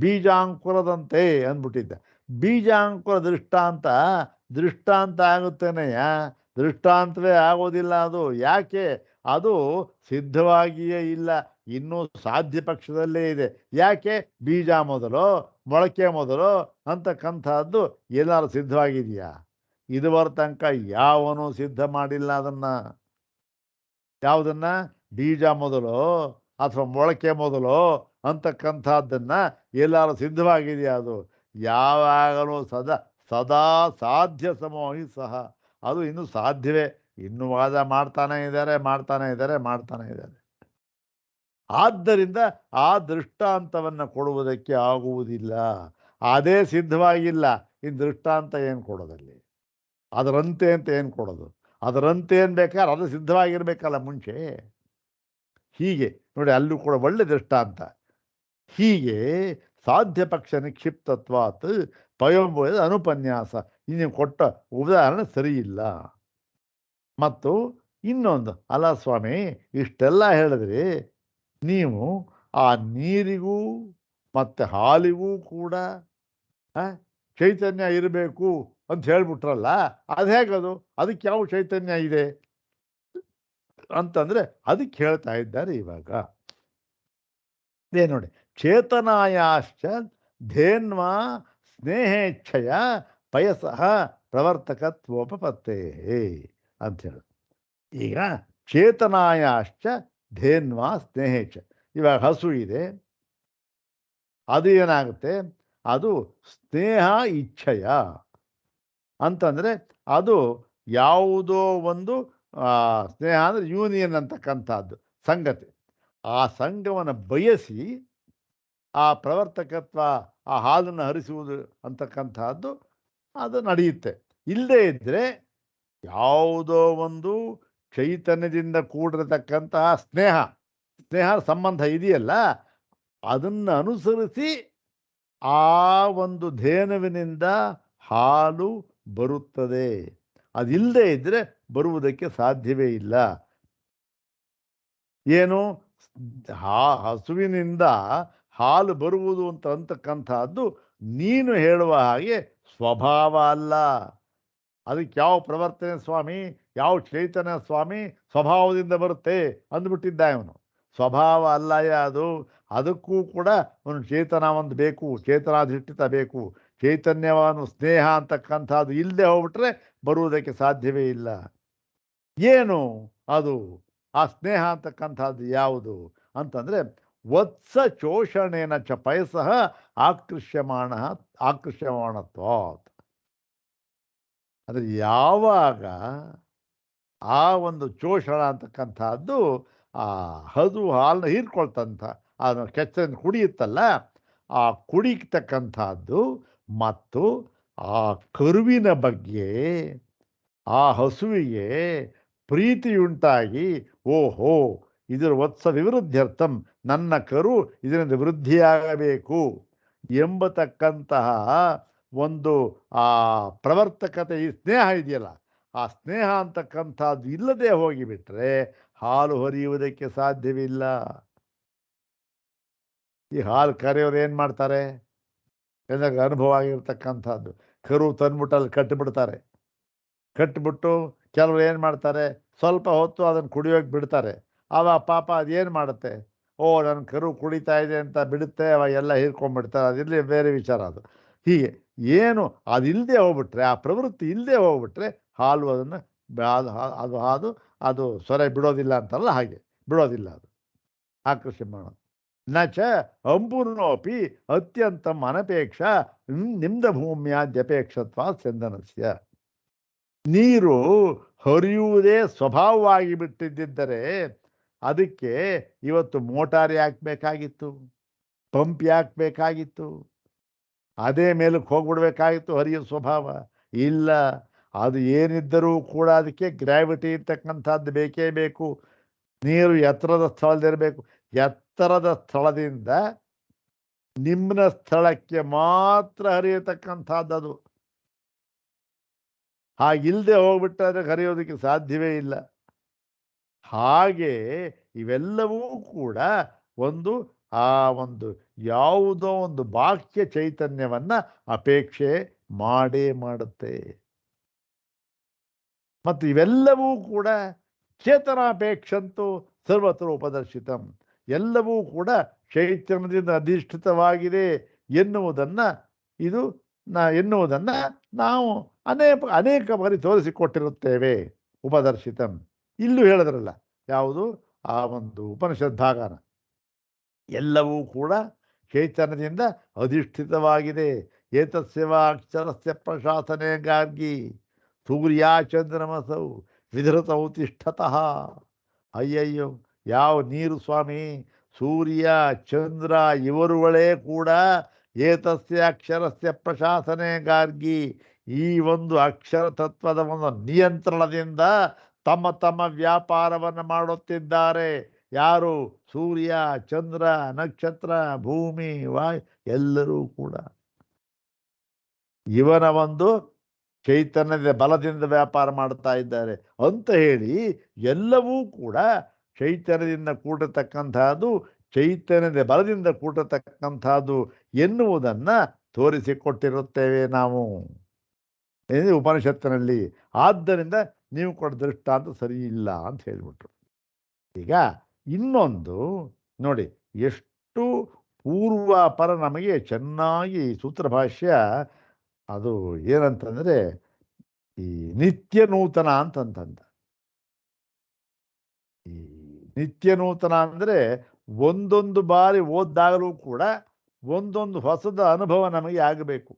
ಬೀಜಾಂಕುರದಂತೆ ಅಂದ್ಬಿಟ್ಟಿದ್ದ. ಬೀಜಾಂಕುರ ದೃಷ್ಟಾಂತ ಆಗುತ್ತೇನೆಯ? ದೃಷ್ಟಾಂತವೇ ಆಗೋದಿಲ್ಲ ಅದು. ಯಾಕೆ? ಅದು ಸಿದ್ಧವಾಗಿಯೇ ಇಲ್ಲ, ಇನ್ನೂ ಸಾಧ್ಯ ಪಕ್ಷದಲ್ಲೇ ಇದೆ. ಯಾಕೆ? ಬೀಜ ಮೊದಲು ಮೊಳಕೆ ಮೊದಲು ಅಂತಕ್ಕಂಥದ್ದು ಎಲ್ಲರೂ ಸಿದ್ಧವಾಗಿದೆಯಾ? ಇದುವರ ತನಕ ಯಾವನೂ ಸಿದ್ಧ ಮಾಡಿಲ್ಲ ಅದನ್ನು. ಯಾವುದನ್ನು? ಬೀಜ ಮೊದಲು ಅಥವಾ ಮೊಳಕೆ ಮೊದಲು ಅಂತಕ್ಕಂಥದ್ದನ್ನು ಎಲ್ಲರೂ ಸಿದ್ಧವಾಗಿದೆಯಾ? ಅದು ಯಾವಾಗಲೂ ಸದಾ ಸಾಧ್ಯ ಸಮೋಹಿ ಸಹ, ಅದು ಇನ್ನೂ ಸಾಧ್ಯವೇ. ಇನ್ನೂ ವಾದ ಮಾಡ್ತಾನೆ ಇದ್ದಾರೆ. ಆದ್ದರಿಂದ ಆ ದೃಷ್ಟಾಂತವನ್ನು ಕೊಡುವುದಕ್ಕೆ ಆಗುವುದಿಲ್ಲ. ಅದೇ ಸಿದ್ಧವಾಗಿಲ್ಲ, ಇನ್ನು ದೃಷ್ಟಾಂತ ಏನು ಕೊಡೋದಲ್ಲಿ? ಅದರಂತೆ ಅಂತ ಏನು ಕೊಡೋದು? ಅದರಂತೆ ಏನು ಬೇಕಾದ್ರೆ ಅದು ಸಿದ್ಧವಾಗಿರಬೇಕಲ್ಲ ಮುಂಚೆ. ಹೀಗೆ ನೋಡಿ, ಅಲ್ಲೂ ಕೂಡ ಒಳ್ಳೆ ದೃಷ್ಟಾಂತ. ಹೀಗೆ ಸಾಧ್ಯ ಪಕ್ಷ ನಿಕ್ಷಿಪ್ತತ್ವಾತ್ ಪಯೋಂಬೋದ ಅನುಪನ್ಯಾಸ. ನೀವು ಕೊಟ್ಟ ಉದಾಹರಣೆ ಸರಿ ಇಲ್ಲ. ಮತ್ತು ಇನ್ನೊಂದು, ಅಲ್ಲ ಸ್ವಾಮಿ, ಇಷ್ಟೆಲ್ಲ ಹೇಳಿದ್ರಿ, ನೀವು ಆ ನೀರಿಗೂ ಮತ್ತು ಹಾಲಿಗೂ ಕೂಡ ಚೈತನ್ಯ ಇರಬೇಕು ಅಂತ ಹೇಳ್ಬಿಟ್ರಲ್ಲ, ಅದು ಹೇಗದು? ಅದಕ್ಕೆ ಯಾವ ಚೈತನ್ಯ ಇದೆ ಅಂತಂದ್ರೆ ಅದಕ್ಕೆ ಹೇಳ್ತಾ ಇದ್ದಾರೆ ಇವಾಗ. ನೋಡಿ, ಚೇತನಾಯಾಶ್ಚ ಧೇನ್ವಾ ಸ್ನೇಹೇಚ್ಛಯ ಪಯಸಃ ಪ್ರವರ್ತಕತ್ವೋಪಪತ್ತೇ ಅಂತ ಹೇಳಿ. ಈಗ ಚೇತನಾಯಾಶ್ಚ ಧೇನ್ವಾ ಸ್ನೇಹೇಚ್ಛ, ಇವಾಗ ಹಸು ಇದೆ, ಅದು ಏನಾಗುತ್ತೆ, ಅದು ಸ್ನೇಹ ಇಚ್ಛೆಯ ಅಂತಂದರೆ ಅದು ಯಾವುದೋ ಒಂದು ಸ್ನೇಹ ಅಂದರೆ ಯೂನಿಯನ್ ಅಂತಕ್ಕಂಥದ್ದು ಸಂಗತಿ. ಆ ಸಂಘವನ್ನು ಬಯಸಿ ಆ ಪ್ರವರ್ತಕತ್ವ, ಆ ಹಾಲನ್ನು ಹರಿಸುವುದು ಅಂತಕ್ಕಂಥದ್ದು ಅದು ನಡೆಯುತ್ತೆ. ಇಲ್ಲದೇ ಇದ್ದರೆ ಯಾವುದೋ ಒಂದು ಚೈತನ್ಯದಿಂದ ಕೂಡಿರತಕ್ಕಂತಹ ಸ್ನೇಹ ಸಂಬಂಧ ಇದೆಯಲ್ಲ, ಅದನ್ನು ಅನುಸರಿಸಿ ಆ ಒಂದು ಧೇನುವಿನಿಂದ ಹಾಲು ಬರುತ್ತದೆ. ಅದಿಲ್ಲದೆ ಇದ್ದರೆ ಬರುವುದಕ್ಕೆ ಸಾಧ್ಯವೇ ಇಲ್ಲ. ಏನು, ಹಸುವಿನಿಂದ ಹಾಲು ಬರುವುದು ಅಂತಕ್ಕಂಥದ್ದು ನೀನು ಹೇಳುವ ಹಾಗೆ ಸ್ವಭಾವ ಅಲ್ಲ. ಅದಕ್ಕೆ ಯಾವ ಪ್ರವರ್ತನೆ ಸ್ವಾಮಿ, ಯಾವ ಚೈತನ್ಯ ಸ್ವಾಮಿ ಸ್ವಭಾವದಿಂದ ಬರುತ್ತೆ ಅಂದ್ಬಿಟ್ಟಿದ್ದ ಇವನು. ಸ್ವಭಾವ ಅಲ್ಲಯ್ಯ ಅದು. ಅದಕ್ಕೂ ಕೂಡ ಒಂದು ಚೇತನ ಒಂದು ಬೇಕು, ಚೇತನಾಧಿಷ್ಠಿತ ಬೇಕು. ಚೈತನ್ಯವನ್ನು ಸ್ನೇಹ ಅಂತಕ್ಕಂಥದ್ದು ಇಲ್ಲದೆ ಹೋಗ್ಬಿಟ್ರೆ ಬರುವುದಕ್ಕೆ ಸಾಧ್ಯವೇ ಇಲ್ಲ. ಏನು ಅದು ಆ ಸ್ನೇಹ ಅಂತಕ್ಕಂಥದ್ದು ಯಾವುದು ಅಂತಂದರೆ, ವತ್ಸ ಚೋಷಣೇನ ಚ ಪಯಸಃ ಆಕೃಷ್ಯಮಾಣತ್ವಾತ್. ಅಂದರೆ ಯಾವಾಗ ಆ ಒಂದು ಚೋಷಣ ಅಂತಕ್ಕಂಥದ್ದು ಆ ಹಸು ಹಾಲನ್ನ ಹೀರ್ಕೊಳ್ತಂಥ ಅದನ್ನು ಕೆಚ್ಚನ್ನು ಕುಡಿಯುತ್ತಲ್ಲ, ಆ ಕುಡಿತಕ್ಕಂಥದ್ದು ಮತ್ತು ಆ ಕರುವಿನ ಬಗ್ಗೆ ಆ ಹಸುವಿಗೆ ಪ್ರೀತಿಯುಂಟಾಗಿ, ಓಹೋ ಇದರ ವತ್ಸ ವಿವೃದ್ಧ್ಯರ್ಥಂ, ನನ್ನ ಕರು ಇದರಿಂದ ವೃದ್ಧಿಯಾಗಬೇಕು ಎಂಬತಕ್ಕಂತಹ ಒಂದು ಆ ಪ್ರವರ್ತಕತೆ, ಈ ಸ್ನೇಹ ಇದೆಯಲ್ಲ, ಆ ಸ್ನೇಹ ಅಂತಕ್ಕಂಥದ್ದು ಇಲ್ಲದೆ ಹೋಗಿಬಿಟ್ರೆ ಹಾಲು ಹರಿಯುವುದಕ್ಕೆ ಸಾಧ್ಯವಿಲ್ಲ. ಈ ಹಾಲು ಕರೆಯೋರು ಏನು ಮಾಡ್ತಾರೆ, ಎಲ್ಲರಿಗೂ ಅನುಭವ ಆಗಿರ್ತಕ್ಕಂಥದ್ದು, ಕರು ತಂದ್ಬಿಟ್ಟಲ್ಲಿ ಕಟ್ಟಿಬಿಡ್ತಾರೆ. ಕಟ್ಟಿಬಿಟ್ಟು ಕೆಲವರು ಏನು ಮಾಡ್ತಾರೆ, ಸ್ವಲ್ಪ ಹೊತ್ತು ಅದನ್ನು ಕುಡಿಯೋಕೆ ಬಿಡ್ತಾರೆ. ಆವಾಗ ಪಾಪ ಅದೇನು ಮಾಡುತ್ತೆ, ಓ ನನ್ನ ಕರು ಕುಡಿತಾ ಇದೆ ಅಂತ ಬಿಡುತ್ತೆ, ಅವಾಗ ಎಲ್ಲ ಹೀರ್ಕೊಂಡ್ಬಿಡ್ತಾರೆ. ಅದಿರಲಿ ಬೇರೆ ವಿಚಾರ ಅದು. ಹೀಗೆ ಏನು ಅದಿಲ್ಲದೆ ಹೋಗ್ಬಿಟ್ರೆ, ಆ ಪ್ರವೃತ್ತಿ ಇಲ್ಲದೆ ಹೋಗ್ಬಿಟ್ರೆ ಹಾಲು ಅದನ್ನು ಅದು ಸೊರೆ ಬಿಡೋದಿಲ್ಲ ಅಂತಲ್ಲ, ಹಾಗೆ ಬಿಡೋದಿಲ್ಲ ಅದು, ಆಕರ್ಷಣೆ ಮಾಡೋದು. ನ ಚ ಅಂಬುರ್ನೋಪಿ ಅತ್ಯಂತಂ ಅನಪೇಕ್ಷ ನಿಮ್ದ ಭೂಮ್ಯಾದ್ಯಪೇಕ್ಷತ್ವ ಚಂದನಸ್ಯ. ನೀರು ಹರಿಯುವುದೇ ಸ್ವಭಾವವಾಗಿ ಬಿಟ್ಟಿದ್ದರೆ ಅದಕ್ಕೆ ಇವತ್ತು ಮೋಟಾರ್ ಯಾಕೆ ಬೇಕಾಗಿತ್ತು, ಪಂಪ್ ಯಾಕೆ ಬೇಕಾಗಿತ್ತು, ಅದೇ ಮೇಲಕ್ಕೆ ಹೋಗ್ಬಿಡ್ಬೇಕಾಗಿತ್ತು ಹರಿಯೋ ಸ್ವಭಾವ ಇಲ್ಲ. ಅದು ಏನಿದ್ದರೂ ಕೂಡ ಅದಕ್ಕೆ ಗ್ರಾವಿಟಿ ಇರ್ತಕ್ಕಂಥದ್ದು ಬೇಕೇ ಬೇಕು. ನೀರು ಎತ್ತರದ ಸ್ಥಳದಲ್ಲಿರಬೇಕು. ಎತ್ತರದ ಸ್ಥಳದಿಂದ ನಿಮ್ನ ಸ್ಥಳಕ್ಕೆ ಮಾತ್ರ ಹರಿಯತಕ್ಕಂಥದ್ದು. ಹಾಗಿಲ್ಲದೆ ಹೋಗ್ಬಿಟ್ಟಾದ್ರೆ ಹರಿಯೋದಕ್ಕೆ ಸಾಧ್ಯವೇ ಇಲ್ಲ. ಹಾಗೆ ಇವೆಲ್ಲವೂ ಕೂಡ ಆ ಒಂದು ಯಾವುದೋ ಒಂದು ಬಾಹ್ಯ ಚೈತನ್ಯವನ್ನು ಅಪೇಕ್ಷೆ ಮಾಡೇ ಮಾಡುತ್ತೆ. ಮತ್ತು ಇವೆಲ್ಲವೂ ಕೂಡ ಚೇತನಾಪೇಕ್ಷಂತೂ ಸರ್ವತ್ರ ಉಪದರ್ಶಿತಂ, ಎಲ್ಲವೂ ಕೂಡ ಚೈತನ್ಯದಿಂದ ಅಧಿಷ್ಠಿತವಾಗಿದೆ ಎನ್ನುವುದನ್ನು ನಾವು ಅನೇಕ ಬಾರಿ ತೋರಿಸಿಕೊಟ್ಟಿರುತ್ತೇವೆ. ಉಪದರ್ಶಿತಂ ಇಲ್ಲೂ ಹೇಳಿದ್ರಲ್ಲ, ಯಾವುದು ಆ ಒಂದು ಉಪನಿಷತ್ ಭಾಗನ, ಎಲ್ಲವೂ ಕೂಡ ಚೈತನ್ಯದಿಂದ ಅಧಿಷ್ಠಿತವಾಗಿದೆ. ಏತಸ್ಯವಾಕ್ಷರಸ್ಯ ಪ್ರಶಾಸನೆ ಗಾರ್ಗಿ ಸೂರ್ಯಾಚಂದ್ರಮಸೌ ವಿಧೃತೌ ತಿಷ್ಠತಃ. ಅಯ್ಯಯ್ಯೋ, ಯಾವ ನೀರು ಸ್ವಾಮಿ, ಸೂರ್ಯ ಚಂದ್ರ ಇವರುಗಳೇ ಕೂಡ ಏತಸ್ಯ ಅಕ್ಷರಸ್ಯ ಪ್ರಶಾಸನೆ ಗಾರ್ಗಿ, ಈ ಒಂದು ಅಕ್ಷರ ತತ್ವದ ಒಂದು ನಿಯಂತ್ರಣದಿಂದ ತಮ್ಮ ವ್ಯಾಪಾರವನ್ನು ಮಾಡುತ್ತಿದ್ದಾರೆ. ಯಾರು? ಸೂರ್ಯ, ಚಂದ್ರ, ನಕ್ಷತ್ರ, ಭೂಮಿ, ವಾಯು ಎಲ್ಲರೂ ಕೂಡ ಇವನ ಒಂದು ಚೈತನ್ಯದ ಬಲದಿಂದ ವ್ಯಾಪಾರ ಮಾಡ್ತಾ ಇದ್ದಾರೆ ಅಂತ ಹೇಳಿ ಎಲ್ಲವೂ ಕೂಡ ಚೈತನ್ಯದಿಂದ ಕೂಡತಕ್ಕಂತಹದ್ದು, ಚೈತನ್ಯದ ಬಲದಿಂದ ಕೂಡತಕ್ಕಂತಹದ್ದು ಎನ್ನುವುದನ್ನು ತೋರಿಸಿಕೊಟ್ಟಿರುತ್ತೇವೆ ನಾವು ಉಪನಿಷತ್ತಿನಲ್ಲಿ. ಆದ್ದರಿಂದ ನೀವು ಕೊಡ ದೃಷ್ಟಾಂತ ಸರಿ ಇಲ್ಲ ಅಂತ ಹೇಳಿಬಿಟ್ರು. ಈಗ ಇನ್ನೊಂದು ನೋಡಿ, ಎಷ್ಟು ಪೂರ್ವಾಪರ ನಮಗೆ ಚೆನ್ನಾಗಿ ಸೂತ್ರಭಾಷ್ಯ ಅದು ಏನಂತಂದರೆ ಈ ನಿತ್ಯ ನೂತನ ಅಂತಂತಂದ. ಈ ನಿತ್ಯ ನೂತನ ಅಂದರೆ ಒಂದೊಂದು ಬಾರಿ ಓದ್ದಾಗಲೂ ಕೂಡ ಒಂದೊಂದು ಹೊಸದ ಅನುಭವ ನಮಗೆ ಆಗಬೇಕು.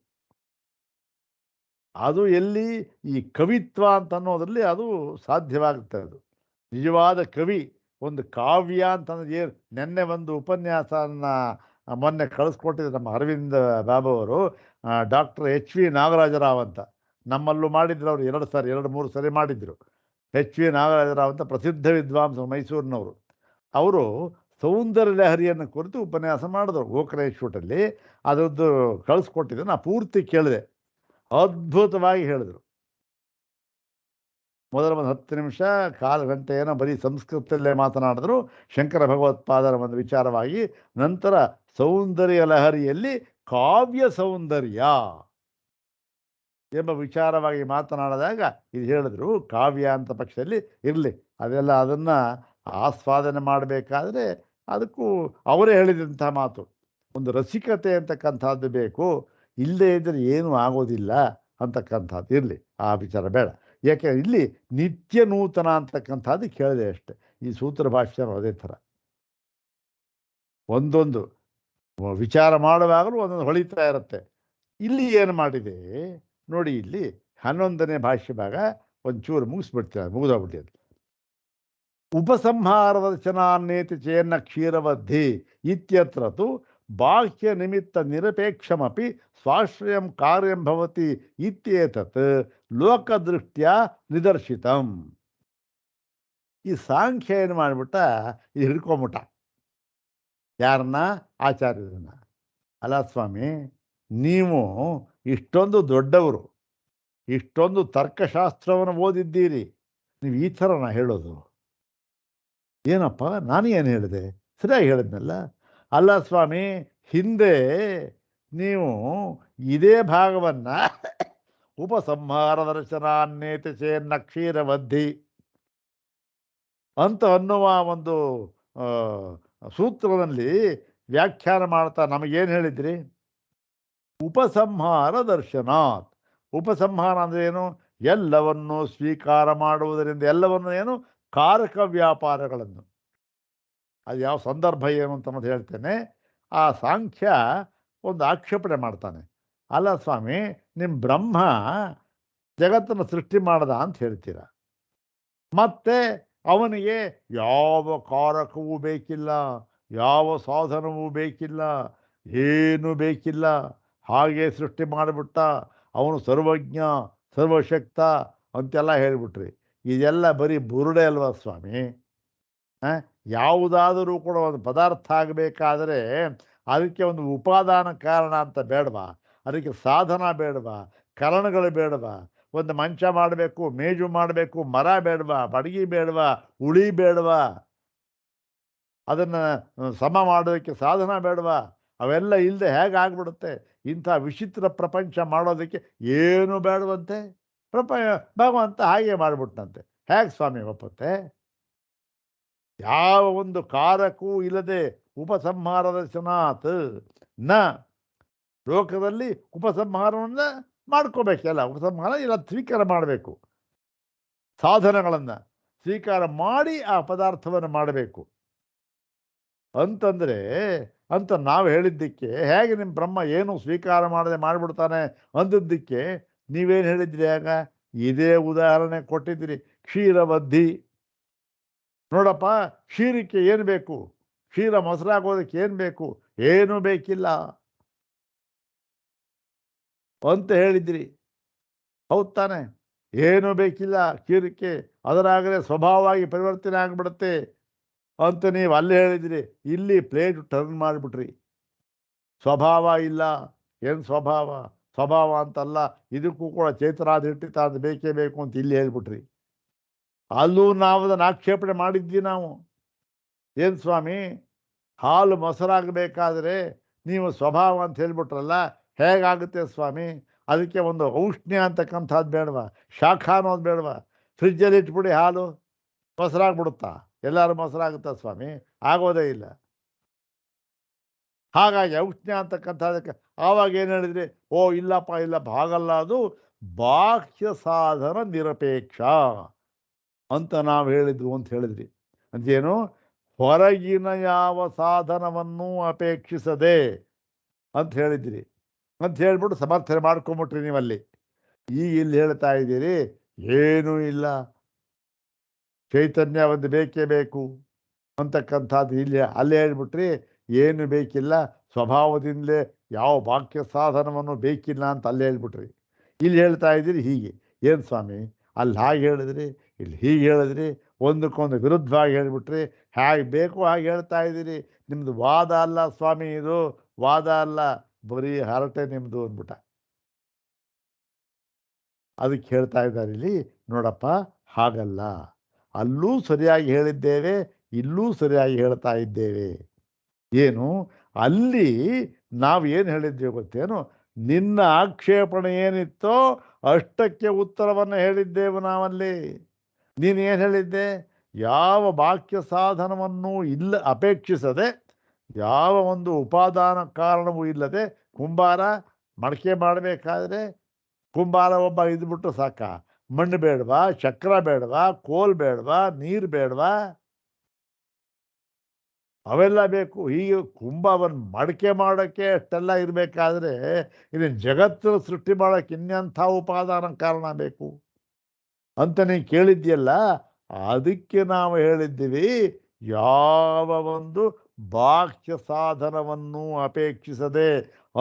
ಅದು ಎಲ್ಲಿ? ಈ ಕವಿತ್ವ ಅಂತ ಅನ್ನೋದ್ರಲ್ಲಿ ಅದು ಸಾಧ್ಯವಾಗುತ್ತೆ. ಅದು ನಿಜವಾದ ಕವಿ. ಒಂದು ಕಾವ್ಯ ಅಂತಂದ್ರೆ ಏನು? ನೆನ್ನೆ ಒಂದು ಉಪನ್ಯಾಸನ ಮೊನ್ನೆ ಕಳಿಸ್ಕೊಟ್ಟಿದ್ರು ನಮ್ಮ ಅರವಿಂದ ಬಾಬು ಅವರು, ಡಾಕ್ಟರ್ HV ನಾಗರಾಜರಾವ್ ಅಂತ. ನಮ್ಮಲ್ಲೂ ಮಾಡಿದ್ರು ಅವರು 2-3 ಸರಿ ಮಾಡಿದ್ರು. HV ನಾಗರಾಜರಾವ್ ಅಂತ ಪ್ರಸಿದ್ಧ ವಿದ್ವಾಂಸ, ಮೈಸೂರಿನವರು. ಅವರು ಸೌಂದರ್ಯ ಲಹರಿಯನ್ನು ಕುರಿತು ಉಪನ್ಯಾಸ ಮಾಡಿದ್ರು ಓಕರ ಇನ್ಸ್ಟಿಟ್ಯೂಟಲ್ಲಿ. ಅದರದ್ದು ಕಳಿಸ್ಕೊಟ್ಟಿದ್ರು, ನಾನು ಪೂರ್ತಿ ಕೇಳಿದೆ. ಅದ್ಭುತವಾಗಿ ಹೇಳಿದರು. ಮೊದಲ ಒಂದು 10 ನಿಮಿಷ, ಕಾಲು ಗಂಟೆ ಏನೋ ಬರೀ ಸಂಸ್ಕೃತದಲ್ಲೇ ಮಾತನಾಡಿದ್ರು ಶಂಕರ ಭಗವತ್ಪಾದರ ಒಂದು ವಿಚಾರವಾಗಿ. ನಂತರ ಸೌಂದರ್ಯ ಲಹರಿಯಲ್ಲಿ ಕಾವ್ಯ ಸೌಂದರ್ಯ ಎಂಬ ವಿಚಾರವಾಗಿ ಮಾತನಾಡಿದಾಗ ಇದು ಹೇಳಿದ್ರು, ಕಾವ್ಯ ಅಂತ ಪಕ್ಷದಲ್ಲಿ ಇರಲಿ, ಅದೆಲ್ಲ ಅದನ್ನು ಆಸ್ವಾದನೆ ಮಾಡಬೇಕಾದ್ರೆ ಅದಕ್ಕೂ ಅವರೇ ಹೇಳಿದಂಥ ಮಾತು, ಒಂದು ರಸಿಕತೆ ಅಂತಕ್ಕಂಥದ್ದು ಬೇಕು, ಇಲ್ಲದೇ ಇದ್ದರೆ ಏನೂ ಆಗೋದಿಲ್ಲ ಅಂತಕ್ಕಂಥದ್ದು ಇರಲಿ, ಆ ವಿಚಾರ ಬೇಡ. ಯಾಕೆ ಇಲ್ಲಿ ನಿತ್ಯ ನೂತನ ಅಂತಕ್ಕಂಥದ್ದು ಕೇಳಿದೆ ಅಷ್ಟೆ. ಈ ಸೂತ್ರ ಭಾಷ್ಯನೂ ಅದೇ ಥರ ಒಂದೊಂದು ವಿಚಾರ ಮಾಡುವಾಗಲೂ ಒಂದೊಂದು ಹೊಳಿತಾ ಇರುತ್ತೆ. ಇಲ್ಲಿ ಏನು ಮಾಡಿದೆ ನೋಡಿ, ಇಲ್ಲಿ 11ನೇ ಭಾಷ್ಯ ಭಾಗ ಒಂಚೂರು ಮುಗಿಸ್ಬಿಡ್ತೀನಿ, ಮುಗಿದೋಗ್ಬಿಟ್ಟಿದೆ. ಉಪಸಂಹಾರದ ವಚನಾನ್ನೇತಿ ಚೇನ್ನ ಕ್ಷೀರವದ್ಧಿ ಇತ್ಯತ್ರ ತು ಬಾಹ್ಯ ನಿಮಿತ್ತ ನಿರಪೇಕ್ಷಮಪಿ ಸ್ವಾಶ್ರಯಂ ಕಾರ್ಯಂ ಭವತಿ ಇತ್ಯೇತತ್ ಲೋಕದೃಷ್ಟ್ಯಾ ನಿದರ್ಶಿತಂ. ಈ ಸಾಂಖ್ಯ ಏನು ಮಾಡಿಬಿಟ್ಟ, ಇದು ಹಿಡ್ಕೊಂಬಿಟ್ಟ. ಯಾರನ್ನ? ಆಚಾರ್ಯರನ್ನ. ಅಲ್ಲ ಸ್ವಾಮಿ, ನೀವು ಇಷ್ಟೊಂದು ದೊಡ್ಡವರು, ಇಷ್ಟೊಂದು ತರ್ಕಶಾಸ್ತ್ರವನ್ನು ಓದಿದ್ದೀರಿ, ನೀವು ಈ ಥರನ ಹೇಳೋದು? ಏನಪ್ಪ ನಾನು ಏನು ಹೇಳಿದೆ? ಸರಿಯಾಗಿ ಹೇಳಿದ್ನಲ್ಲ. ಅಲ್ಲ ಸ್ವಾಮಿ, ಹಿಂದೆ ನೀವು ಇದೇ ಭಾಗವನ್ನು ಉಪಸಂಹಾರ ದರ್ಶನಾನ್ನೇತಿ ಚೇನ್ನ ಕ್ಷೀರವದ್ಧಿ ಅಂತ ಅನ್ನುವ ಒಂದು ಸೂತ್ರದಲ್ಲಿ ವ್ಯಾಖ್ಯಾನ ಮಾಡ್ತಾ ನಮಗೇನು ಹೇಳಿದ್ರಿ? ಉಪಸಂಹಾರ ದರ್ಶನಾತ್. ಉಪಸಂಹಾರ ಅಂದರೆ ಏನು? ಎಲ್ಲವನ್ನು ಸ್ವೀಕಾರ ಮಾಡುವುದರಿಂದ, ಎಲ್ಲವನ್ನು ಏನು? ಕಾರಕ ವ್ಯಾಪಾರಗಳನ್ನು. ಅದು ಯಾವ ಸಂದರ್ಭ ಏನು ಅಂತ ಮತ್ತೆ ಹೇಳ್ತೇನೆ. ಆ ಸಾಂಖ್ಯ ಒಂದು ಆಕ್ಷೇಪಣೆ ಮಾಡ್ತಾನೆ. ಅಲ್ಲ ಸ್ವಾಮಿ, ನಿಮ್ಮ ಬ್ರಹ್ಮ ಜಗತ್ತನ್ನು ಸೃಷ್ಟಿ ಮಾಡದ ಅಂತ ಹೇಳ್ತೀರ, ಮತ್ತೆ ಅವನಿಗೆ ಯಾವ ಕಾರಕವೂ ಬೇಕಿಲ್ಲ, ಯಾವ ಸಾಧನವೂ ಬೇಕಿಲ್ಲ, ಏನೂ ಬೇಕಿಲ್ಲ, ಹಾಗೆ ಸೃಷ್ಟಿ ಮಾಡಿಬಿಟ್ಟ, ಅವನು ಸರ್ವಜ್ಞ ಸರ್ವಶಕ್ತ ಅಂತೆಲ್ಲ ಹೇಳಿಬಿಟ್ರಿ. ಇದೆಲ್ಲ ಬರೀ ಬುರುಡೆ ಅಲ್ವಾ ಸ್ವಾಮಿ? ಯಾವುದಾದರೂ ಕೂಡ ಒಂದು ಪದಾರ್ಥ ಆಗಬೇಕಾದರೆ ಅದಕ್ಕೆ ಒಂದು ಉಪಾದಾನ ಕಾರಣ ಅಂತ ಬೇಡವಾ? ಅದಕ್ಕೆ ಸಾಧನ ಬೇಡವಾ? ಕಾರಣಗಳು ಬೇಡವಾ? ಒಂದು ಮಂಚ ಮಾಡಬೇಕು, ಮೇಜು ಮಾಡಬೇಕು, ಮರ ಬೇಡವಾ? ಬಡಗಿ ಬೇಡವಾ? ಉಳಿ ಬೇಡವಾ? ಅದನ್ನು ಸಮ ಮಾಡೋದಕ್ಕೆ ಸಾಧನ ಬೇಡವಾ? ಅವೆಲ್ಲ ಇಲ್ಲದೆ ಹೇಗಾಗ್ಬಿಡುತ್ತೆ? ಇಂಥ ವಿಚಿತ್ರ ಪ್ರಪಂಚ ಮಾಡೋದಕ್ಕೆ ಏನು ಬೇಡವಂತೆ. ಭಗವಂತ ಹಾಗೆ ಮಾಡಿಬಿಟ್ನಂತೆ. ಹೇಗೆ ಸ್ವಾಮಿ ಒಪ್ಪತ್ತೆ? ಯಾವ ಒಂದು ಕಾರಕವೂ ಇಲ್ಲದೆ ಉಪಸಂಹಾರ ದರ್ಶನಾತ್ ನ. ಲೋಕದಲ್ಲಿ ಉಪಸಂಹಾರವನ್ನು ಮಾಡ್ಕೋಬೇಕಲ್ಲ, ಉಪಸಂಹಾರ ಇಲ್ಲ ಸ್ವೀಕಾರ ಮಾಡಬೇಕು, ಸಾಧನಗಳನ್ನು ಸ್ವೀಕಾರ ಮಾಡಿ ಆ ಪದಾರ್ಥವನ್ನು ಮಾಡಬೇಕು ಅಂತಂದರೆ ಅಂತ ನಾವು ಹೇಳಿದ್ದಕ್ಕೆ, ಹೇಗೆ ನಿಮ್ಮ ಬ್ರಹ್ಮ ಏನು ಸ್ವೀಕಾರ ಮಾಡದೆ ಮಾಡಿಬಿಡ್ತಾನೆ ಅಂದಿದ್ದಕ್ಕೆ ನೀವೇನು ಹೇಳಿದ್ರಿ? ಆಗ ಇದೇ ಉದಾಹರಣೆ ಕೊಟ್ಟಿದ್ದೀರಿ. ಕ್ಷೀರವದ್ಧಿ ನೋಡಪ್ಪ, ಕ್ಷೀರಕ್ಕೆ ಏನು ಬೇಕು? ಕ್ಷೀರ ಮೊಸರಾಗೋದಕ್ಕೆ ಏನು ಬೇಕು? ಏನೂ ಬೇಕಿಲ್ಲ ಅಂತ ಹೇಳಿದ್ರಿ. ಹೌದು ತಾನೆ? ಏನೂ ಬೇಕಿಲ್ಲ ಕ್ಷೀರಕ್ಕೆ, ಅದರಾಗಲೇ ಸ್ವಭಾವವಾಗಿ ಪರಿವರ್ತನೆ ಆಗಿಬಿಡುತ್ತೆ. ಅಂತ ನೀವು ಅಲ್ಲಿ ಹೇಳಿದ್ರಿ. ಇಲ್ಲಿ ಪ್ಲೇಟ್ ಟರ್ನ್ ಮಾಡಿಬಿಟ್ರಿ. ಸ್ವಭಾವ ಇಲ್ಲ. ಏನು ಸ್ವಭಾವ? ಸ್ವಭಾವ ಅಂತಲ್ಲ, ಇದಕ್ಕೂ ಕೂಡ ಚೇತನಾಧಿಷ್ಠಿತ ಅದು ಬೇಕೇ ಬೇಕು ಅಂತ ಇಲ್ಲಿ ಹೇಳ್ಬಿಟ್ರಿ. ಅಲ್ಲೂ ನಾವು ಅದನ್ನು ಆಕ್ಷೇಪಣೆ ಮಾಡಿದ್ವಿ ನಾವು. ಏನು ಸ್ವಾಮಿ, ಹಾಲು ಮೊಸರಾಗಬೇಕಾದ್ರೆ ನೀವು ಸ್ವಭಾವ ಅಂತ ಹೇಳ್ಬಿಟ್ರಲ್ಲ, ಹೇಗಾಗುತ್ತೆ ಸ್ವಾಮಿ? ಅದಕ್ಕೆ ಒಂದು ಔಷ್ಣ್ಯ ಅಂತಕ್ಕಂಥದ್ದು ಬೇಡವಾ? ಶಾಖ ಅನ್ನೋದು ಬೇಡವಾ? ಫ್ರಿಜ್ಜಲ್ಲಿ ಇಟ್ಬಿಡಿ, ಹಾಲು ಮೊಸರಾಗ್ಬಿಡುತ್ತಾ? ಎಲ್ಲರೂ ಮೊಸರಾಗುತ್ತಾ ಸ್ವಾಮಿ? ಆಗೋದೇ ಇಲ್ಲ. ಹಾಗಾಗಿ ಔಷ್ಣ್ಯ ಅಂತಕ್ಕಂಥದಕ್ಕೆ ಆವಾಗ ಏನು ಹೇಳಿದ್ರಿ? ಓ ಇಲ್ಲಪ್ಪ, ಇಲ್ಲಪ್ಪ, ಹಾಗಲ್ಲ, ಅದು ಬಾಹ್ಯ ಸಾಧನ ನಿರಪೇಕ್ಷ ಅಂತ ನಾವು ಹೇಳಿದ್ರು ಅಂತ ಹೇಳಿದ್ರಿ. ಅಂತೇನು? ಹೊರಗಿನ ಯಾವ ಸಾಧನವನ್ನು ಅಪೇಕ್ಷಿಸದೆ ಅಂತ ಹೇಳಿದ್ರಿ ಅಂತ ಹೇಳ್ಬಿಟ್ಟು ಸಮರ್ಥನೆ ಮಾಡ್ಕೊಂಬಿಟ್ರಿ ನೀವಲ್ಲಿ. ಈಗ ಇಲ್ಲಿ ಹೇಳ್ತಾ ಇದ್ದೀರಿ ಏನೂ ಇಲ್ಲ, ಚೈತನ್ಯ ಒಂದು ಬೇಕೇ ಬೇಕು ಅಂತಕ್ಕಂಥದ್ದು ಇಲ್ಲಿ ಅಲ್ಲೇ ಹೇಳ್ಬಿಟ್ರಿ. ಏನು ಬೇಕಿಲ್ಲ, ಸ್ವಭಾವದಿಂದಲೇ ಯಾವ ಬಾಹ್ಯ ಸಾಧನವನ್ನು ಬೇಕಿಲ್ಲ ಅಂತ ಅಲ್ಲೇ ಹೇಳ್ಬಿಟ್ರಿ. ಇಲ್ಲಿ ಹೇಳ್ತಾ ಇದ್ದೀರಿ ಹೀಗೆ. ಏನು ಸ್ವಾಮಿ, ಅಲ್ಲಿ ಹಾಗೆ ಹೇಳಿದ್ರಿ, ಇಲ್ಲಿ ಹೀಗೆ ಹೇಳಿದ್ರಿ, ಒಂದಕ್ಕೊಂದು ವಿರುದ್ಧವಾಗಿ ಹೇಳಿಬಿಟ್ರಿ. ಹೇಗೆ ಬೇಕೋ ಹಾಗೆ ಹೇಳ್ತಾ ಇದ್ದೀರಿ. ನಿಮ್ಮದು ವಾದ ಅಲ್ಲ ಸ್ವಾಮಿ, ಇದು ವಾದ ಅಲ್ಲ, ಬರೀ ಹರಟೆ ನಿಮ್ಮದು ಅಂದ್ಬಿಟ್ಟ. ಅದಕ್ಕೆ ಹೇಳ್ತಾ ಇದ್ದಾರೆ ಇಲ್ಲಿ, ನೋಡಪ್ಪ ಹಾಗಲ್ಲ, ಅಲ್ಲೂ ಸರಿಯಾಗಿ ಹೇಳಿದ್ದೇವೆ, ಇಲ್ಲೂ ಸರಿಯಾಗಿ ಹೇಳ್ತಾ ಇದ್ದೇವೆ. ಏನು? ಅಲ್ಲಿ ನಾವು ಏನು ಹೇಳಿದ್ದೇವೆ ಗೊತ್ತೇನು? ನಿನ್ನ ಆಕ್ಷೇಪಣೆ ಏನಿತ್ತೋ ಅಷ್ಟಕ್ಕೆ ಉತ್ತರವನ್ನು ಹೇಳಿದ್ದೆವು ನಾವಲ್ಲಿ. ನೀನು ಏನು ಹೇಳಿದ್ದೆ? ಯಾವ ಬಾಹ್ಯ ಸಾಧನವನ್ನು ಇಲ್ಲ ಅಪೇಕ್ಷಿಸದೆ, ಯಾವ ಒಂದು ಉಪಾದಾನ ಕಾರಣವೂ ಇಲ್ಲದೆ, ಕುಂಬಾರ ಮಡಕೆ ಮಾಡಬೇಕಾದ್ರೆ ಕುಂಬಾರ ಒಬ್ಬ ಇದ್ಬಿಟ್ಟು ಸಾಕ? ಮಣ್ಣು ಬೇಡವಾ? ಚಕ್ರ ಬೇಡವಾ? ಕೋಲ್ ಬೇಡವಾ? ನೀರು ಬೇಡವಾ? ಅವೆಲ್ಲ ಬೇಕು. ಹೀಗೆ ಕುಂಭವನ್ನು ಮಡಕೆ ಮಾಡೋಕ್ಕೆ ಅಷ್ಟೆಲ್ಲ ಇರಬೇಕಾದ್ರೆ ಇದನ್ನು ಜಗತ್ತು ಸೃಷ್ಟಿ ಮಾಡೋಕ್ಕೆ ಇನ್ನೆಂಥ ಉಪಾದಾನ ಕಾರಣ ಬೇಕು ಅಂತ ನೀನು ಕೇಳಿದ್ಯಲ್ಲ. ಅದಕ್ಕೆ ನಾವು ಹೇಳಿದ್ದೀವಿ, ಯಾವ ಒಂದು ಬಾಹ್ಯ ಸಾಧನವನ್ನು ಅಪೇಕ್ಷಿಸದೆ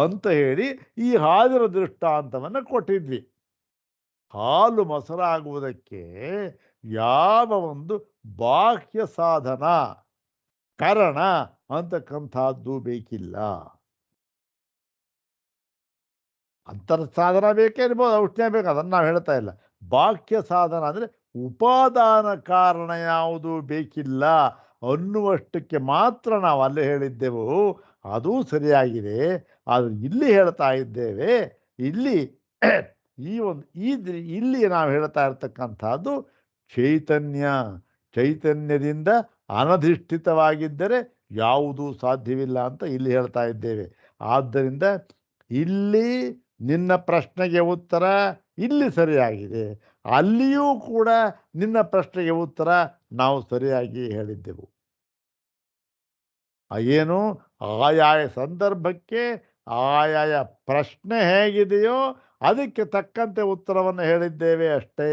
ಅಂತ ಹೇಳಿ ಈ ಹಾಲಿನ ದೃಷ್ಟಾಂತವನ್ನು ಕೊಟ್ಟಿದ್ವಿ. ಹಾಲು ಮೊಸರಾಗುವುದಕ್ಕೆ ಯಾವ ಒಂದು ಬಾಹ್ಯ ಸಾಧನ ಕಾರಣ ಅಂತಕ್ಕಂಥದ್ದು ಬೇಕಿಲ್ಲ. ಅಂತರ್ ಸಾಧನ ಬೇಕೇ ಇರ್ಬೋದು, ಔಷ್ಣ್ಯ ಬೇಕು, ಅದನ್ನು ನಾವು ಹೇಳ್ತಾ ಇಲ್ಲ. ಬಾಹ್ಯ ಸಾಧನ ಅಂದರೆ ಉಪಾದಾನ ಕಾರಣ ಯಾವುದು ಬೇಕಿಲ್ಲ ಅನ್ನುವಷ್ಟಕ್ಕೆ ಮಾತ್ರ ನಾವು ಅಲ್ಲೇ ಹೇಳಿದ್ದೆವು. ಅದೂ ಸರಿಯಾಗಿದೆ. ಆದರೆ ಇಲ್ಲಿ ಹೇಳ್ತಾ ಇದ್ದೇವೆ, ಇಲ್ಲಿ ಇಲ್ಲಿ ನಾವು ಹೇಳ್ತಾ ಇರ್ತಕ್ಕಂಥದ್ದು ಚೈತನ್ಯ. ಚೈತನ್ಯದಿಂದ ಅನಧಿಷ್ಠಿತವಾಗಿದ್ದರೆ ಯಾವುದೂ ಸಾಧ್ಯವಿಲ್ಲ ಅಂತ ಇಲ್ಲಿ ಹೇಳ್ತಾ ಇದ್ದೇವೆ. ಆದ್ದರಿಂದ ಇಲ್ಲಿ ನಿನ್ನ ಪ್ರಶ್ನೆಗೆ ಉತ್ತರ ಇಲ್ಲಿ ಸರಿಯಾಗಿದೆ, ಅಲ್ಲಿಯೂ ಕೂಡ ನಿನ್ನ ಪ್ರಶ್ನೆಗೆ ಉತ್ತರ ನಾವು ಸರಿಯಾಗಿ ಹೇಳಿದ್ದೆವು. ಏನು? ಆಯಾಯ ಸಂದರ್ಭಕ್ಕೆ ಆಯಾಯ ಪ್ರಶ್ನೆ ಹೇಗಿದೆಯೋ ಅದಕ್ಕೆ ತಕ್ಕಂತೆ ಉತ್ತರವನ್ನು ಹೇಳಿದ್ದೇವೆ ಅಷ್ಟೇ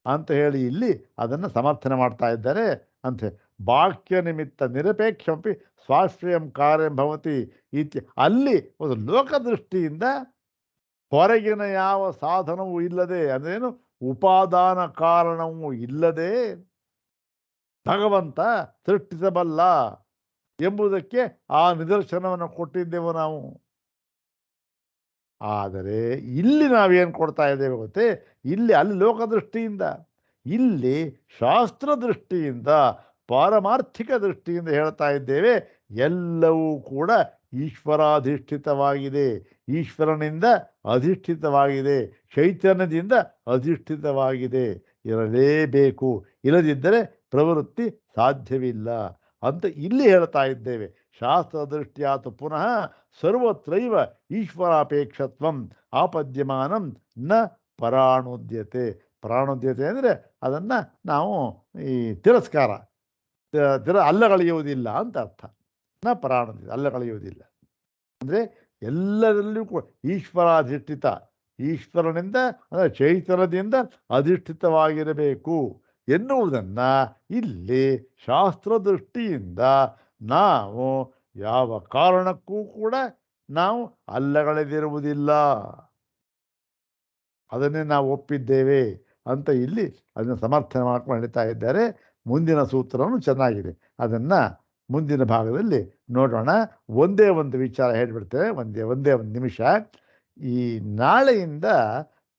ಅಂತ ಹೇಳಿ ಇಲ್ಲಿ ಅದನ್ನು ಸಮರ್ಥನೆ ಮಾಡ್ತಾ ಇದ್ದಾರೆ. ಅಂತೆ ಬಾಹ್ಯ ನಿಮಿತ್ತ ನಿರಪೇಕ್ಷಮಪಿ ಸ್ವಾಶ್ರಯಂ ಕಾರ್ಯಂ ಭವತಿ ಇತ್ಯ. ಅಲ್ಲಿ ಒಂದು ಲೋಕದೃಷ್ಟಿಯಿಂದ ಹೊರಗಿನ ಯಾವ ಸಾಧನವೂ ಇಲ್ಲದೆ, ಅಂದ್ರೇನು, ಉಪಾದಾನ ಕಾರಣವೂ ಇಲ್ಲದೆ ಭಗವಂತ ಸೃಷ್ಟಿಸಬಲ್ಲ ಎಂಬುದಕ್ಕೆ ಆ ನಿದರ್ಶನವನ್ನು ಕೊಟ್ಟಿದ್ದೆವು ನಾವು. ಆದರೆ ಇಲ್ಲಿ ನಾವೇನು ಕೊಡ್ತಾ ಇದ್ದೇವೆ ಗೊತ್ತೇ? ಇಲ್ಲಿ ಅಲ್ಲಿ ಲೋಕದೃಷ್ಟಿಯಿಂದ, ಇಲ್ಲಿ ಶಾಸ್ತ್ರ ದೃಷ್ಟಿಯಿಂದ, ಪಾರಮಾರ್ಥಿಕ ದೃಷ್ಟಿಯಿಂದ ಹೇಳ್ತಾ ಇದ್ದೇವೆ. ಎಲ್ಲವೂ ಕೂಡ ಈಶ್ವರಾಧಿಷ್ಠಿತವಾಗಿದೆ, ಈಶ್ವರನಿಂದ ಅಧಿಷ್ಠಿತವಾಗಿದೆ, ಚೈತನ್ಯದಿಂದ ಅಧಿಷ್ಠಿತವಾಗಿದೆ, ಇರಲೇಬೇಕು, ಇಲ್ಲದಿದ್ದರೆ ಪ್ರವೃತ್ತಿ ಸಾಧ್ಯವಿಲ್ಲ ಅಂತ ಇಲ್ಲಿ ಹೇಳ್ತಾ ಇದ್ದೇವೆ. ಶಾಸ್ತ್ರ ದೃಷ್ಟಿಯಾತು ಪುನಃ ಸರ್ವತ್ರೈವ ಈಶ್ವರಾಪೇಕ್ಷತ್ವಂ ಆಪದ್ಯಮಾನಂ ನ ಪರಾಣುದ್ಯತೆ. ಪರಾಣುದ್ಯತೆ ಅಂದರೆ ಅದನ್ನು ನಾವು ಈ ತಿರಸ್ಕಾರ, ಅಲ್ಲಗಳೆಯುವುದಿಲ್ಲ ಅಂತ ಅರ್ಥ. ನ ಪರಾಣುದ್ಯತೆ, ಅಲ್ಲಗಳೆಯುವುದಿಲ್ಲ ಅಂದರೆ ಎಲ್ಲದರಲ್ಲೂ ಕೂಡ ಈಶ್ವರಾಧಿಷ್ಠಿತ, ಈಶ್ವರನಿಂದ ಅಂದರೆ ಚೈತನ್ಯದಿಂದ ಅಧಿಷ್ಠಿತವಾಗಿರಬೇಕು ಎನ್ನುವುದನ್ನು ಇಲ್ಲಿ ಶಾಸ್ತ್ರದೃಷ್ಟಿಯಿಂದ ನಾವು ಯಾವ ಕಾರಣಕ್ಕೂ ಕೂಡ ನಾವು ಅಲ್ಲಗಳೆದಿರುವುದಿಲ್ಲ, ಅದನ್ನೇ ನಾವು ಒಪ್ಪಿದ್ದೇವೆ ಅಂತ ಇಲ್ಲಿ ಅದನ್ನು ಸಮರ್ಥನೆ ಮಾಡ್ಕೊಂಡು ಹೇಳ್ತಾ ಇದ್ದಾರೆ. ಮುಂದಿನ ಸೂತ್ರನೂ ಚೆನ್ನಾಗಿದೆ. ಅದನ್ನು ಮುಂದಿನ ಭಾಗದಲ್ಲಿ ನೋಡೋಣ. ಒಂದೇ ಒಂದು ವಿಚಾರ ಹೇಳಿಬಿಡ್ತೇವೆ, ಒಂದೇ ಒಂದು ನಿಮಿಷ. ಈ ನಾಳೆಯಿಂದ